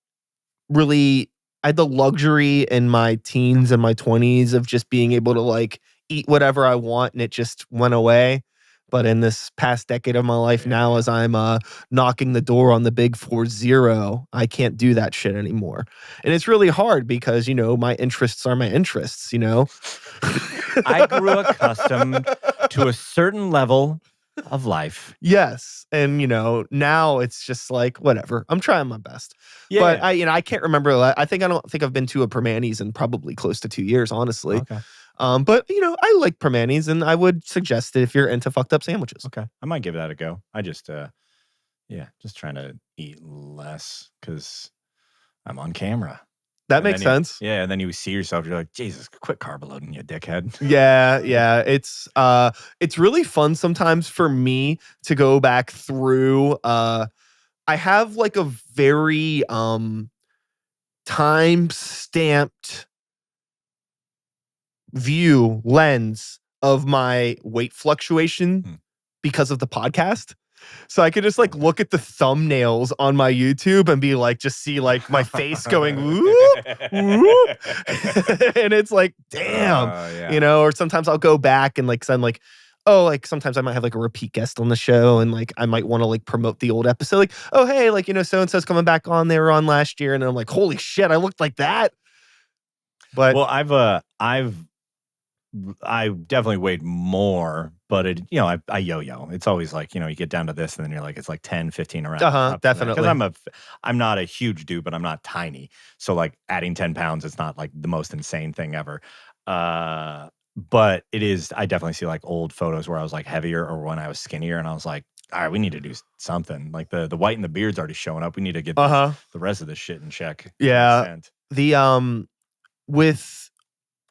really. I had the luxury in my teens and my 20s of just being able to, like, eat whatever I want, and it just went away. But in this past decade of my life now, as I'm knocking the door on the big 40, I can't do that shit anymore. And it's really hard because, my interests are my interests, I grew accustomed to a certain level of life. Yes. And, now it's just like, whatever. I'm trying my best. Yeah. But I can't remember. I don't think I've been to a Permanis in probably close to 2 years, honestly. Okay. But I like Permanis, and I would suggest it if you're into fucked up sandwiches. Okay. I might give that a go. I just just trying to eat less because I'm on camera. That makes sense. And then you see yourself, you're like, Jesus, quit carb loading, you dickhead. Yeah. It's really fun sometimes for me to go back through. I have like a very time stamped view lens of my weight fluctuation because of the podcast. So I could just like look at the thumbnails on my YouTube and be like, just see like my face going whoop, whoop. And it's like, damn, or sometimes I'll go back and like, cause I'm like, oh, like sometimes I might have like a repeat guest on the show, and like I might want to like promote the old episode. Like, oh, hey, like, so-and-so's coming back on. They were on last year. And I'm like, holy shit, I looked like that. But well, I definitely weighed more, but I yo-yo. It's always like, you get down to this and then you're like, it's like 10, 15 around. Definitely. Because I'm not a huge dude, but I'm not tiny. So like adding 10 pounds, it's not like the most insane thing ever. But it is, I definitely see like old photos where I was like heavier or when I was skinnier, and I was like, all right, we need to do something. Like the white and the beard's already showing up. We need to get the rest of this shit in check. Yeah. With,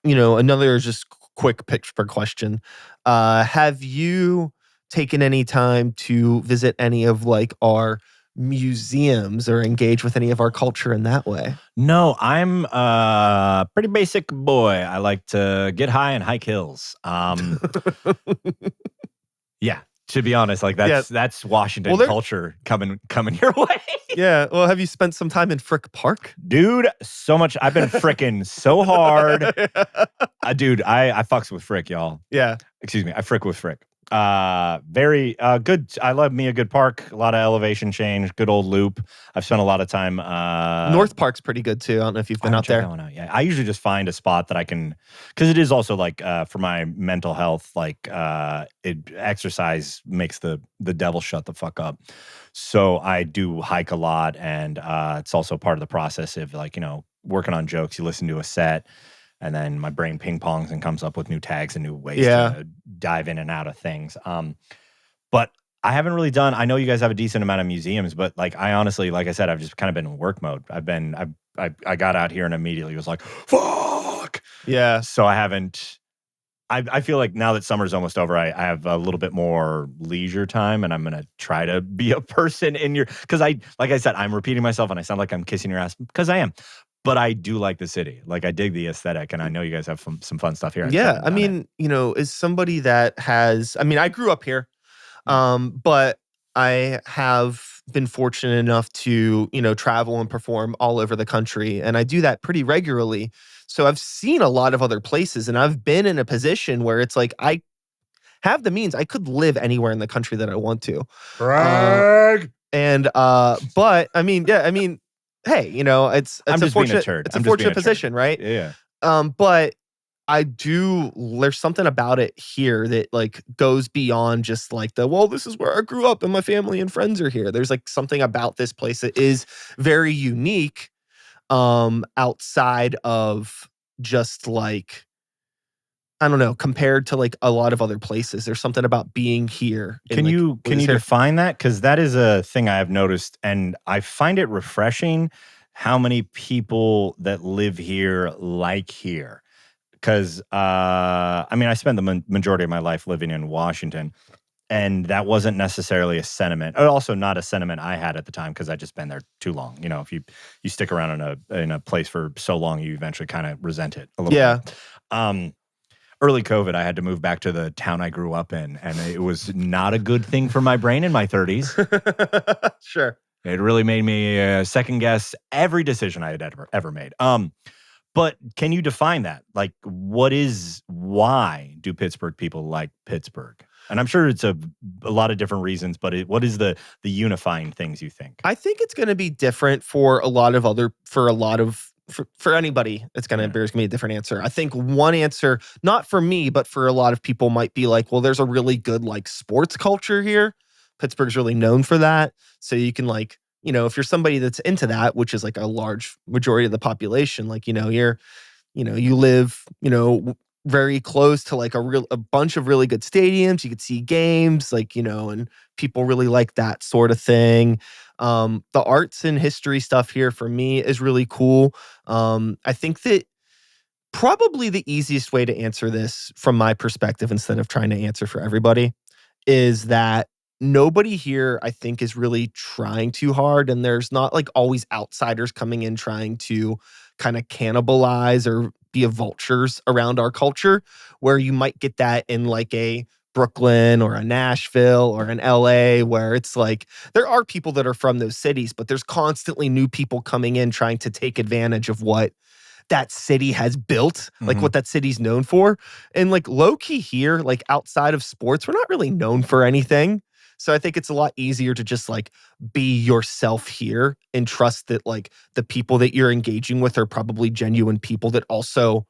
another just quick Pittsburgh question. Have you taken any time to visit any of like our museums or engage with any of our culture in that way? No, I'm a pretty basic boy. I like to get high and hike hills. Yeah, to be honest, like that's Washington culture coming your way. Yeah. Well, have you spent some time in Frick Park? Dude, so much. I've been fricking so hard. Dude, I fucks with Frick, y'all. Yeah. Excuse me. I frick with Frick. Very good. I love me a good park. A lot of elevation change. Good old loop. I've spent a lot of time. North Park's pretty good too. I don't know if you've been out there. That one out. Yeah, I usually just find a spot that I can, because it is also like for my mental health. Like exercise makes the devil shut the fuck up. So I do hike a lot, and it's also part of the process of like working on jokes. You listen to a set. And then my brain ping pongs and comes up with new tags and new ways to dive in and out of things. But I haven't really done. I know you guys have a decent amount of museums, but like I honestly, like I said, I've just kind of been in work mode. I got out here and immediately was like, fuck. Yeah. So I haven't. I feel like now that summer's almost over, I have a little bit more leisure time, and I'm gonna try to be a person in your. Because like I said, I'm repeating myself, and I sound like I'm kissing your ass because I am. But I do like the city. Like I dig the aesthetic, and I know you guys have some fun stuff here. Yeah, I mean, as somebody that has, I grew up here, but I have been fortunate enough to, travel and perform all over the country, and I do that pretty regularly. So I've seen a lot of other places, and I've been in a position where it's like I have the means. I could live anywhere in the country that I want to. Brag. But hey, it's a fortunate position, right? Yeah. But there's something about it here that like goes beyond just like this is where I grew up and my family and friends are here. There's like something about this place that is very unique, outside of just like, I don't know, compared to like a lot of other places. There's something about being here. Can you define that? Because that is a thing I have noticed, and I find it refreshing how many people that live here like here. Because I spent the majority of my life living in Washington, And that wasn't necessarily a sentiment, or also not a sentiment I had at the time because I just been there too long. You know, if you stick around in a place for so long, you eventually kind of resent it a little bit. Early COVID, I had to move back to the town I grew up in, and it was not a good thing for my brain in my 30s. Sure. It really made me second guess every decision I had ever made. But can you define that? Like, why do Pittsburgh people like Pittsburgh? And I'm sure it's a lot of different reasons, but what is the unifying things you think? I think it's going to be different for anybody. It's going to there's going to be a different answer. I think one answer, not for me, but for a lot of people, might be like, well, there's a really good like sports culture here. Pittsburgh's really known for that. So you can like, you know, if you're somebody that's into that, which is like a large majority of the population, like, you live, very close to like a bunch of really good stadiums. You could see games, like, and people really like that sort of thing. The arts and history stuff here for me is really cool. I think that probably the easiest way to answer this from my perspective, instead of trying to answer for everybody, is that nobody here, I think, is really trying too hard. And there's not like always outsiders coming in trying to kind of cannibalize or be vultures around our culture, where you might get that in like a Brooklyn or a Nashville or an LA, where it's like there are people that are from those cities, but there's constantly new people coming in trying to take advantage of what that city has built, like what that city's known for. And like low key here, like outside of sports, we're not really known for anything. So I think it's a lot easier to just like be yourself here and trust that like the people that you're engaging with are probably genuine people that also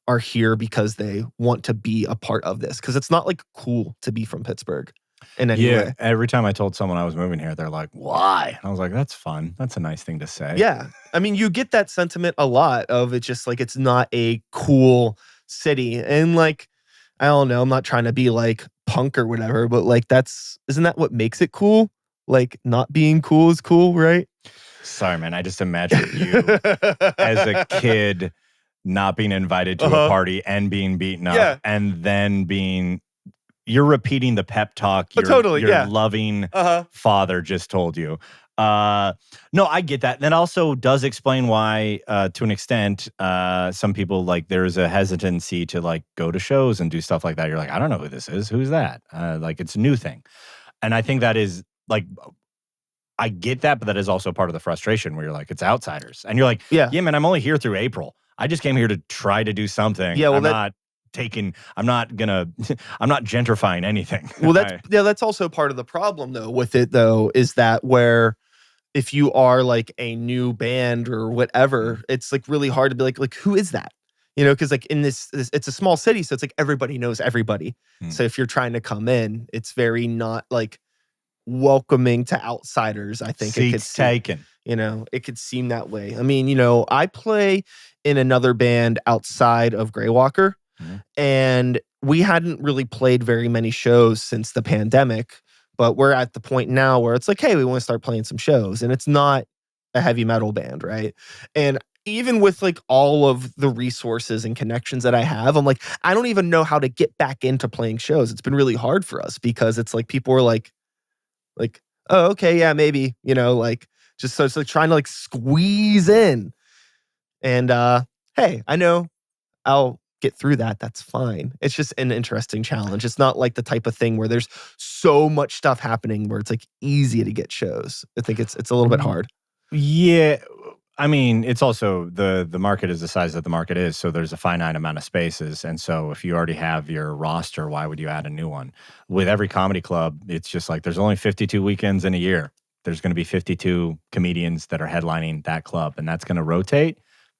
are here because they want to be a part of this. Because it's not like cool to be from Pittsburgh in any way. Every time I told someone I was moving here, they're like, why? I was like, that's fun. That's a nice thing to say. Yeah. I mean, you get that sentiment a lot of it's just like it's not a cool city. And like, I don't know, I'm not trying to be like punk or whatever, but like isn't that what makes it cool? Like not being cool is cool, right? Sorry, man. I just imagine you as a kid not being invited to a party and being beaten up and then you're repeating the pep talk your loving father just told you. No, I get that. That also does explain why, to an extent, some people like there's a hesitancy to like go to shows and do stuff like that. You're like, I don't know who this is. Who's that? Like it's a new thing. And I think that is like, I get that, but that is also part of the frustration where you're like, it's outsiders. And you're like, yeah, man, I'm only here through April. I just came here to try to do something. Yeah, well, I'm not gentrifying anything. Well, that's also part of the problem though with it though, is that where if you are like a new band or whatever, it's like really hard to be like, who is that? Because like in this, it's a small city. So it's like everybody knows everybody. So if you're trying to come in, it's very not like welcoming to outsiders. I think seats taken. It could seem that way. I mean, I play in another band outside of Greywalker, and we hadn't really played very many shows since the pandemic, but we're at the point now where it's like, hey, we want to start playing some shows, and it's not a heavy metal band, right? And even with like all of the resources and connections that I have, I'm like, I don't even know how to get back into playing shows. It's been really hard for us because it's like people are like, oh, okay, yeah, maybe, like just so it's like trying to like squeeze in. And hey, I know I'll get through that. That's fine. It's just an interesting challenge. It's not like the type of thing where there's so much stuff happening where it's like easy to get shows. I think it's a little bit hard. Yeah. I mean, it's also the market is the size that the market is, so there's a finite amount of spaces. And so if you already have your roster, why would you add a new one? With every comedy club, it's just like there's only 52 weekends in a year. There's going to be 52 comedians that are headlining that club, and that's going to rotate,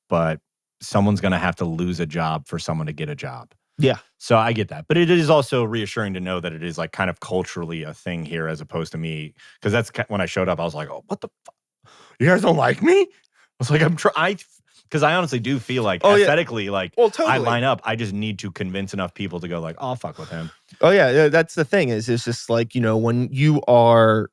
but someone's going to have to lose a job for someone to get a job. Yeah. So I get that. But it is also reassuring to know that it is like kind of culturally a thing here as opposed to me. Because that's when I showed up, I was like, oh, what the fuck? You guys don't like me? I was like, because I honestly do feel like aesthetically, like totally. I line up. I just need to convince enough people to go like, oh, I'll fuck with him. Oh yeah, that's the thing is it's just like, when you are,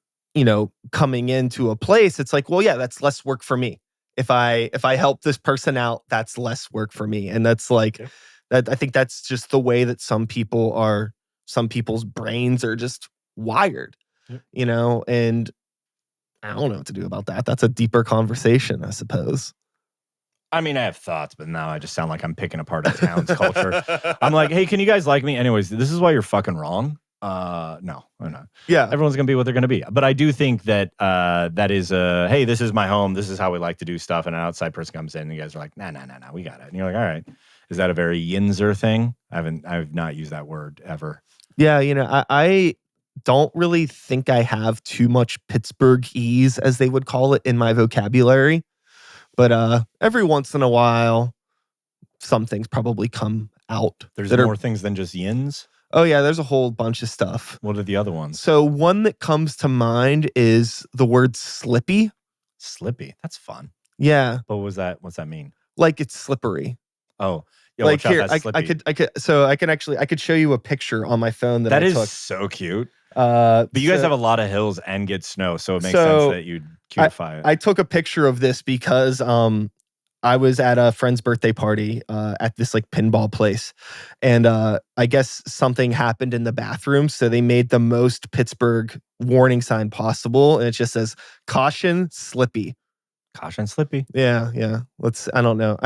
coming into a place, it's like, well, yeah, that's less work for me. If I help this person out, that's less work for me. And that's like, that I think that's just the way that some people's brains are just wired, you know, and I don't know what to do about that. That's a deeper conversation, I suppose. I mean, I have thoughts, but now I just sound like I'm picking apart a town's culture. I'm like, hey, can you guys like me? Anyways, this is why you're fucking wrong. No, I'm not. Yeah. Everyone's gonna be what they're gonna be. But I do think that that is hey, this is my home. This is how we like to do stuff. And an outside person comes in, and you guys are like, nah, we got it. And you're like, all right. Is that a very Yinzer thing? I've not used that word ever. Yeah, you know, I don't really think I have too much Pittsburgh-ese, as they would call it, in my vocabulary. But every once in a while, some things probably come out. There's more things than just yins? Oh, yeah, there's a whole bunch of stuff. What are the other ones? So one that comes to mind is the word slippy. Slippy? That's fun. Yeah. But what's that mean? Like it's slippery. Oh. Yeah, like here, I could show you a picture on my phone that I took. That is so cute. But you guys have a lot of hills and get snow, so it makes sense that you'd cutify it. I took a picture of this because I was at a friend's birthday party at this like pinball place, and I guess something happened in the bathroom, so they made the most Pittsburgh warning sign possible, and it just says "Caution, Slippy." Caution, Slippy. Yeah. I don't know.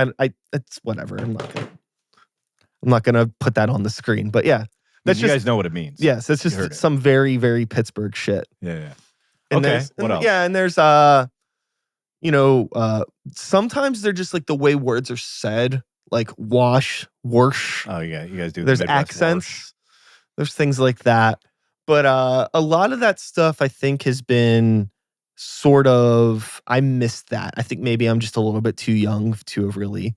It's whatever. I'm not gonna put that on the screen, but yeah. You guys know what it means. Yes, it's just some very, very Pittsburgh shit. Yeah. And okay, what else? Yeah, and there's sometimes they're just like the way words are said, like wash, worsh. Oh yeah, you guys do. There's accents. Wash. There's things like that. But a lot of that stuff I think has been sort of, I missed that. I think maybe I'm just a little bit too young to have really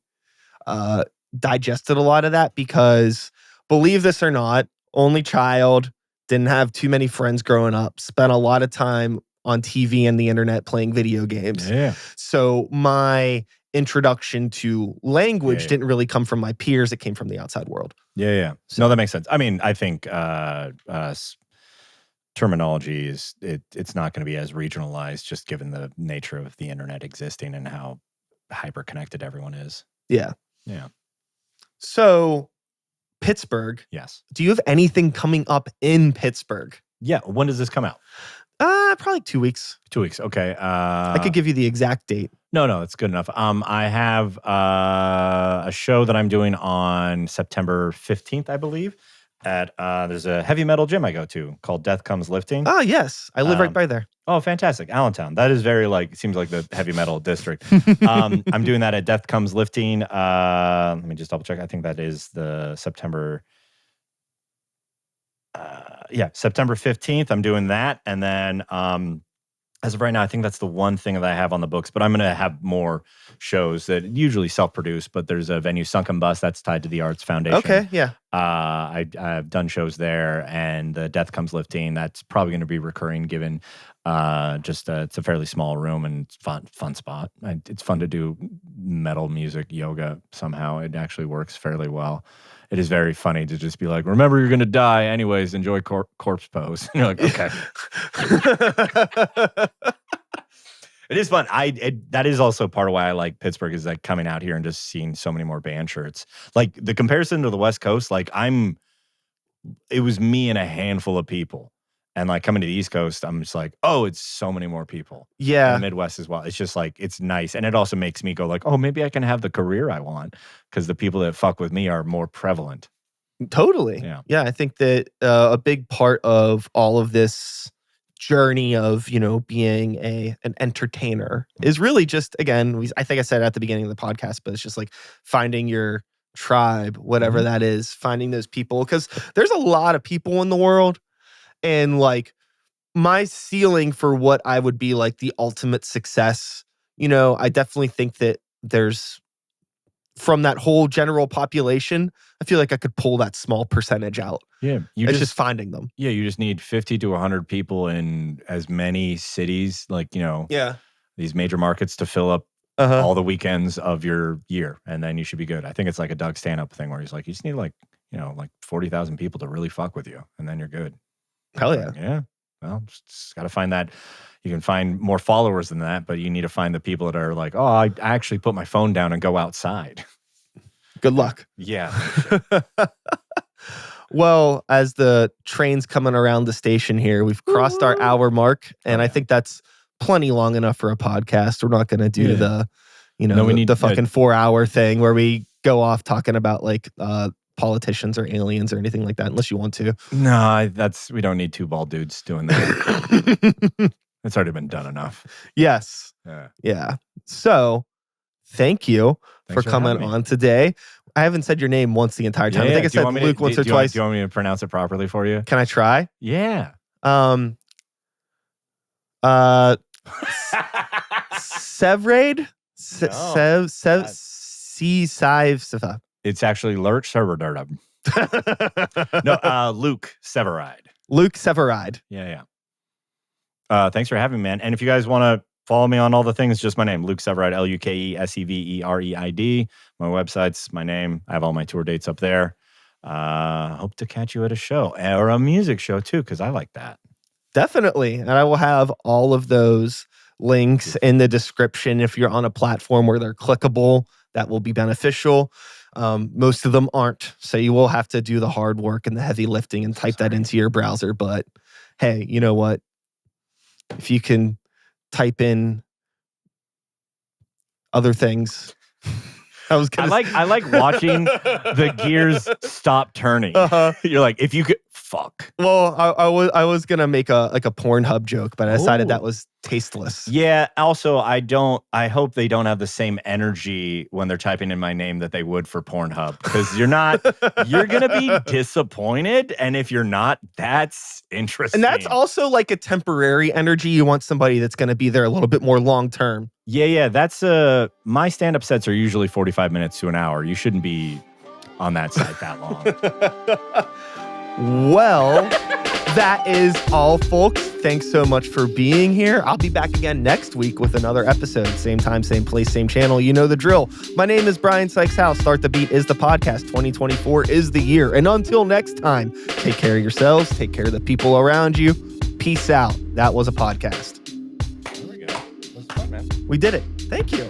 digested a lot of that because, believe this or not, only child, didn't have too many friends growing up, spent a lot of time on TV and the internet playing video games. Yeah. So my introduction to language didn't really come from my peers. It came from the outside world. Yeah. So, no, that makes sense. I mean, I think terminology it's not going to be as regionalized just given the nature of the internet existing and how hyper connected everyone is. Yeah. Yeah. So Pittsburgh. Yes. Do you have anything coming up in Pittsburgh? Yeah. When does this come out? Probably 2 weeks. 2 weeks. Okay. I could give you the exact date. No, it's good enough. I have a show that I'm doing on September 15th, I believe. At there's a heavy metal gym I go to called Death Comes Lifting. Oh yes, I live right by there. Oh, fantastic, Allentown. That is very seems like the heavy metal district. I'm doing that at Death Comes Lifting. Let me just double check. I think that is the September. September 15th. I'm doing that, and then as of right now, I think that's the one thing that I have on the books. But I'm going to have more shows that usually self-produce. But there's a venue, Sunken Bus, that's tied to the Arts Foundation. Okay, yeah. I've done shows there, and the Death Comes Lifting. That's probably going to be recurring, given it's a fairly small room and it's fun spot. It's fun to do metal music, yoga. Somehow it actually works fairly well. It is very funny to just be like, remember, you're going to die anyways. Enjoy corpse pose. And you're like, okay. It is fun. That is also part of why I like Pittsburgh, is like coming out here and just seeing so many more band shirts. Like the comparison to the West Coast, it was me and a handful of people. And like coming to the East Coast, I'm just like, oh, it's so many more people. Yeah. And the Midwest as well. It's just like, it's nice. And it also makes me go like, oh, maybe I can have the career I want, because the people that fuck with me are more prevalent. Totally. Yeah. I think that a big part of all of this journey of, being an entertainer is really just, again, I think I said at the beginning of the podcast, but it's just like finding your tribe, whatever that is, finding those people, because there's a lot of people in the world. And like my ceiling for what I would be like the ultimate success, I definitely think that there's, from that whole general population, I feel like I could pull that small percentage out. Yeah. It's just finding them. Yeah. You just need 50 to 100 people in as many cities, these major markets to fill up all the weekends of your year. And then you should be good. I think it's like a Doug stand-up thing where he's like, you just need like 40,000 people to really fuck with you. And then you're good. Hell yeah. Yeah. Well, just got to find that. You can find more followers than that, but you need to find the people that are like, oh, I actually put my phone down and go outside. Good luck. Yeah. Well, as the train's coming around the station here, we've crossed our hour mark, and I think that's plenty long enough for a podcast. We're not going to do the, the fucking 4-hour thing where we go off talking about like politicians or aliens or anything like that, unless you want to. No, we don't need two bald dudes doing that. It's already been done enough. Yes. Yeah. So, thank you for coming on today. I haven't said your name once the entire time. I think I said Luke once or twice. Do you want me to pronounce it properly for you? Can I try? Yeah. Severeid? It's actually Luke Severeid. No, Luke Severeid. Luke Severeid. Yeah. Thanks for having me, man. And if you guys want to follow me on all the things, just my name, Luke Severeid, LukeSevereid. My website's my name. I have all my tour dates up there. Hope to catch you at a show or a music show too, because I like that. Definitely. And I will have all of those links in the description. If you're on a platform where they're clickable, that will be beneficial. Most of them aren't. So you will have to do the hard work and the heavy lifting and type that into your browser. But hey, you know what? If you can type in other things. I like watching the gears stop turning. You're like, if you could fuck. Well, I was gonna make a Pornhub joke, but I decided that was tasteless. Yeah. Also, I hope they don't have the same energy when they're typing in my name that they would for Pornhub, because you're gonna be disappointed, and if you're not, that's interesting. And that's also like a temporary energy. You want somebody that's gonna be there a little bit more long term. Yeah. That's my stand-up sets are usually 45 minutes to an hour. You shouldn't be on that site that long. Well, that is all, folks. Thanks so much for being here. I'll be back again next week with another episode. Same time, same place, same channel. You know the drill. My name is Brian Sykes-House. Start the Beat is the podcast. 2024 is the year. And until next time, take care of yourselves. Take care of the people around you. Peace out. That was a podcast. There we go. That was fun, man. We did it. Thank you.